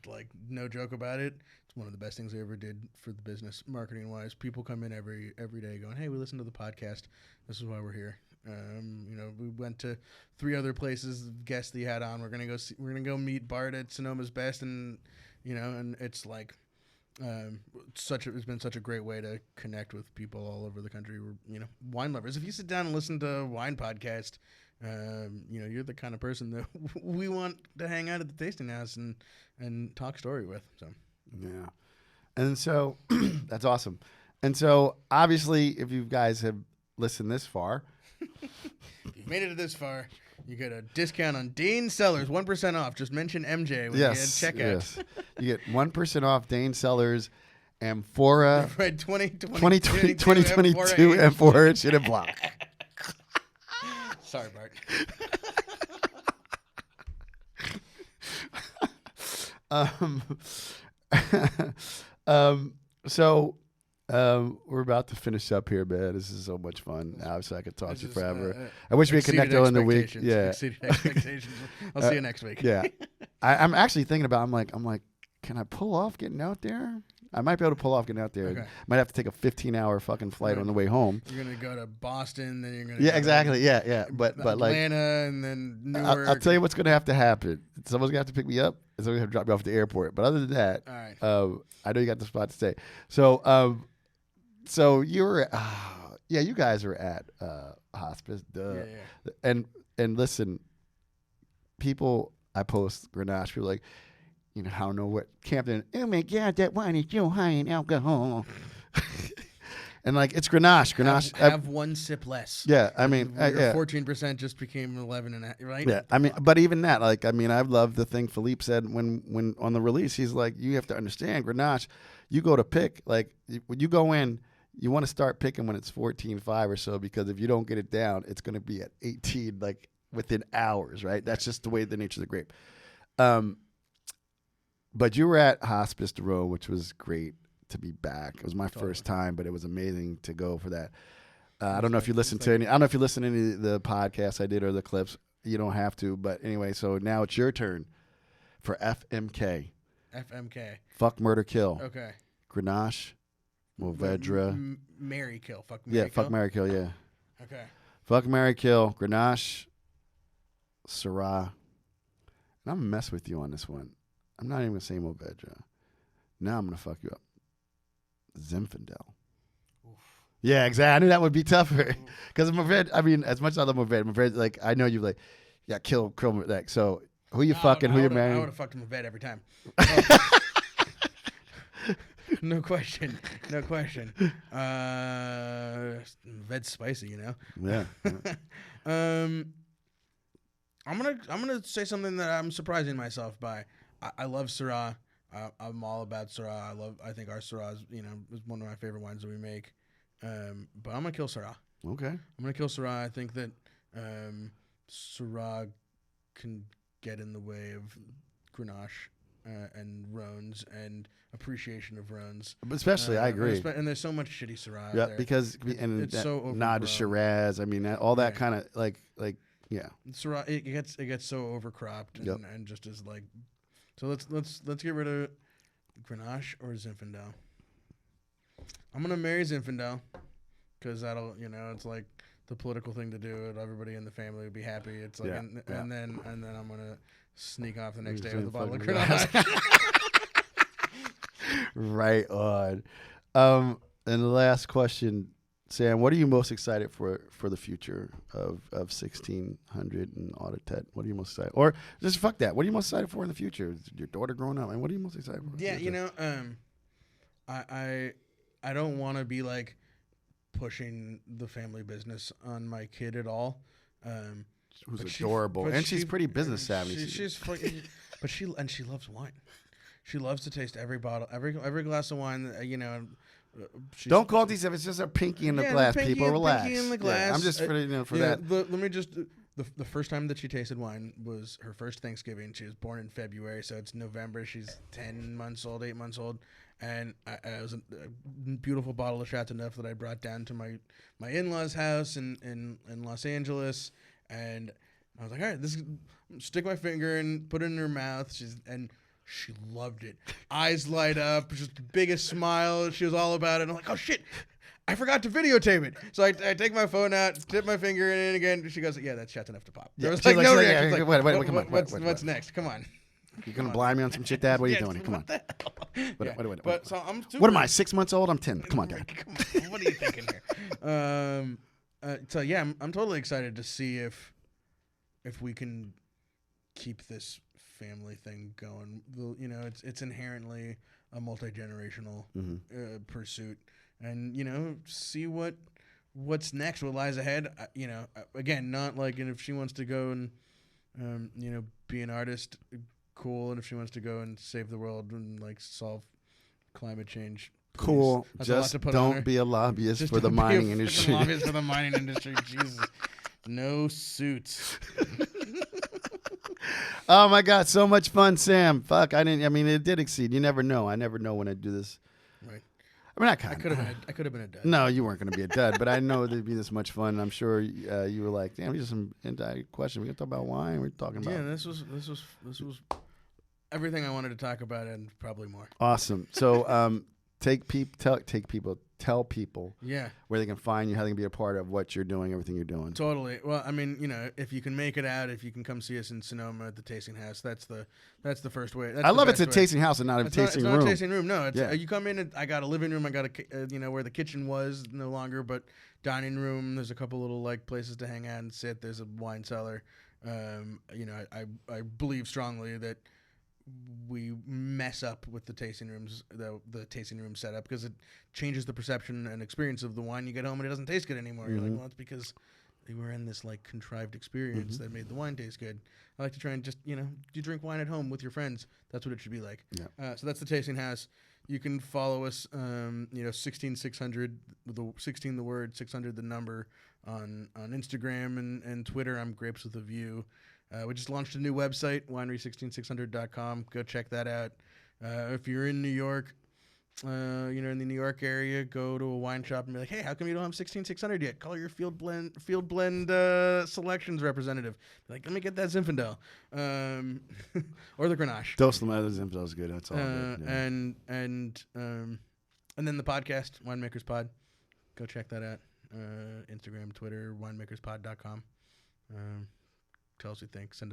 Like, no joke about it. It's one of the best things I ever did for the business, marketing wise. People come in every day going, "Hey, we listened to the podcast. This is why we're here." We went to 3 other places. Guests that you had on. We're gonna go meet Bart at Sonoma's Best, and and it's like. It's been such a great way to connect with people all over the country. We're, wine lovers. If you sit down and listen to a wine podcast, you're the kind of person that we want to hang out at the tasting house and talk story with. So, yeah. And so that's awesome. And so obviously, if you guys have listened this far, if you've made it this far, you get a discount on Dane Cellars, 1% off. Just mention MJ when you get checkout. Yes. You get 1% off Dane Cellars, Amphora, right, 2022 Amphora Chenin Blanc. Sorry, Bart. We're about to finish up here, man. This is so much fun. Obviously, I could talk to you forever. I wish we could connect during the week. Yeah. Exceeded expectations. I'll see you next week. Yeah. I'm actually thinking about. I'm like, can I pull off getting out there? I might be able to pull off getting out there. Okay. Might have to take a 15-hour fucking flight on the way home. You're gonna go to Boston, then you're gonna go exactly. Yeah. But Atlanta, like and then Newark. I'll tell you what's gonna have to happen. Someone's gonna have to pick me up, and someone's gonna have to drop me off at the airport. But other than that, all right. I know you got the spot to stay. So you were, you guys were at hospice, duh. Yeah. And listen, people, I post Grenache, people are like, I don't know what Camden. Oh my God, that wine is so high in alcohol. And like it's Grenache. Have one sip less. Yeah, I mean, 14% just became 11.5, right? Yeah, I mean, but even that, I love the thing Philippe said when on the release. He's like, you have to understand Grenache. You go to pick, when you go in, you want to start picking when it's 14.5 or so, because if you don't get it down, it's going to be at 18 within hours, right? That's just the way the nature of the grape. But you were at Hospice de Rome, which was great to be back. It was my first time, but it was amazing to go for that. I don't know if you listened to any. I don't know if you listened to any of the podcasts I did or the clips. You don't have to, but anyway. So now it's your turn for FMK. FMK. Fuck, murder, kill. Okay. Grenache, Mourvedre. Marry, kill. Fuck, marry, kill. Fuck, marry, kill. Yeah. Okay. Fuck, marry, kill. Grenache, Syrah. And I'm gonna mess with you on this one. I'm not even gonna say Mourvedre. Now I'm gonna fuck you up. Zinfandel. Oof. Yeah, exactly. I knew that would be tougher because Mourvedre. I mean, as much as I love Mourvedre, I know you kill that. So who you fucking? Who you marrying? I would have fucked Mourvedre every time. No question. Mourvedre's spicy, Yeah. I'm gonna say something that I'm surprising myself by. I love Syrah. I'm all about Syrah. I think our Syrah is one of my favorite wines that we make. But I'm gonna kill Syrah. Okay. I'm gonna kill Syrah. I think that Syrah can get in the way of Grenache and Rhones and appreciation of Rhones. But especially, I agree. And there's so much shitty Syrah. Yeah, there. because it's so nod to Shiraz. I mean, all that kind of yeah. Syrah, it gets so overcropped and just is like. So let's get rid of Grenache or Zinfandel. I'm gonna marry Zinfandel because that'll it's like the political thing to do. Everybody in the family would be happy. It's like and then I'm gonna sneak off the next day with a bottle of Grenache. Right on. And the last question, Sam, what are you most excited for the future of 1600 and Auto-Tet? What are you most excited? Or just fuck that. What are you most excited for in the future? Is your daughter growing up? And what are you most excited for? Yeah, you know, I don't want to be like pushing the family business on my kid at all. Who's adorable, and she's pretty business savvy. She's fucking, but she loves wine. She loves to taste every bottle, every glass of wine. You know. Don't call these if it's just a pinky in the glass. People relax. Pinky in the glass. Yeah, I'm just for that. Let me just. The first time that she tasted wine was her first Thanksgiving. She was born in February, so it's November. She's 10 months old, 8 months old, and it was a beautiful bottle of Chateauneuf that I brought down to my in-laws' house in Los Angeles, and I was like, all right, stick my finger and put it in her mouth. She loved it. Eyes light up, just the biggest smile. She was all about it. I'm like, oh shit, I forgot to videotape it. So I take my phone out, dip my finger in it again. She goes, yeah, that's Chateauneuf to pop. There was like no reaction. What's next? Come on. You're going to blind me on some shit, Dad? What are you doing? Come on. What? So I'm what am I, 6 months old? I'm 10. Come on, Dad. Come on. What are you thinking here? So yeah, I'm totally excited to see if we can keep this family thing going. You know, it's inherently a multi-generational pursuit, and you know, see what's next, what lies ahead. You know, again, not like, and if she wants to go and you know, be an artist, cool, and if she wants to go and save the world and like solve climate change, please. Cool. Just don't be a lobbyist for the mining industry. Lobbyist for the mining industry. Jesus, no suits. Oh my God, so much fun, Sam. Fuck, I mean, it did exceed. You never know. I never know when I do this. Right. I mean, I could have been a dud. No, you weren't going to be a dud, but I know there'd be this much fun. I'm sure you were like, damn, these are some questions. We're going to talk about wine. We're talking about. Yeah, this was everything I wanted to talk about and probably more. Awesome. So, tell people yeah, where they can find you, how they can be a part of what you're doing, everything you're doing. Totally. Well, I mean, you know, if you can make it out, if you can come see us in Sonoma at the tasting house, that's the first way. I love it's a tasting house and not a tasting room. It's not a tasting room. No, it's you come in and I got a living room. I got a you know, where the kitchen was no longer, but dining room. There's a couple little like places to hang out and sit. There's a wine cellar. You know, I believe strongly that we mess up with the tasting rooms, the tasting room setup, because it changes the perception and experience of the wine. You get home and it doesn't taste good anymore. You're like, well, it's because they were in this like contrived experience that made the wine taste good. I like to try and just, you know, you drink wine at home with your friends. That's what it should be like. Yeah. So that's the tasting house. You can follow us, you know, 16600 with the 16 the word, 600 the number on Instagram and Twitter. I'm Grapes with a View. We just launched a new website, winery16600.com. Go check that out. If you're in New York, you know, in the New York area, go to a wine shop and be like, hey, how come you don't have 16600 yet? Call your field blend selections representative. Be like, let me get that Zinfandel. Or the Grenache. Dose the Zinfandel is good. That's all good. Yeah. And then the podcast, Winemakers Pod. Go check that out. Instagram, Twitter, winemakerspod.com. Tell us what you think. Send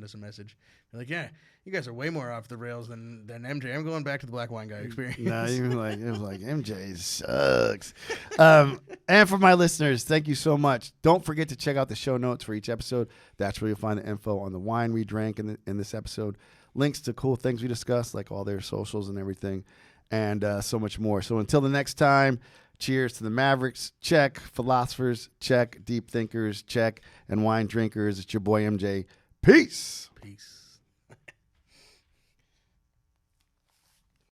us a message. You're like, yeah, you guys are way more off the rails than MJ. I'm going back to the black wine guy experience. No, it was like MJ sucks. And for my listeners, thank you so much. Don't forget to check out the show notes for each episode. That's where you'll find the info on the wine we drank in this episode, links to cool things we discussed, like all their socials and everything, and so much more. So until the next time, cheers to the Mavericks, check. Philosophers, check. Deep thinkers, check. And wine drinkers, it's your boy MJ. Peace. Peace.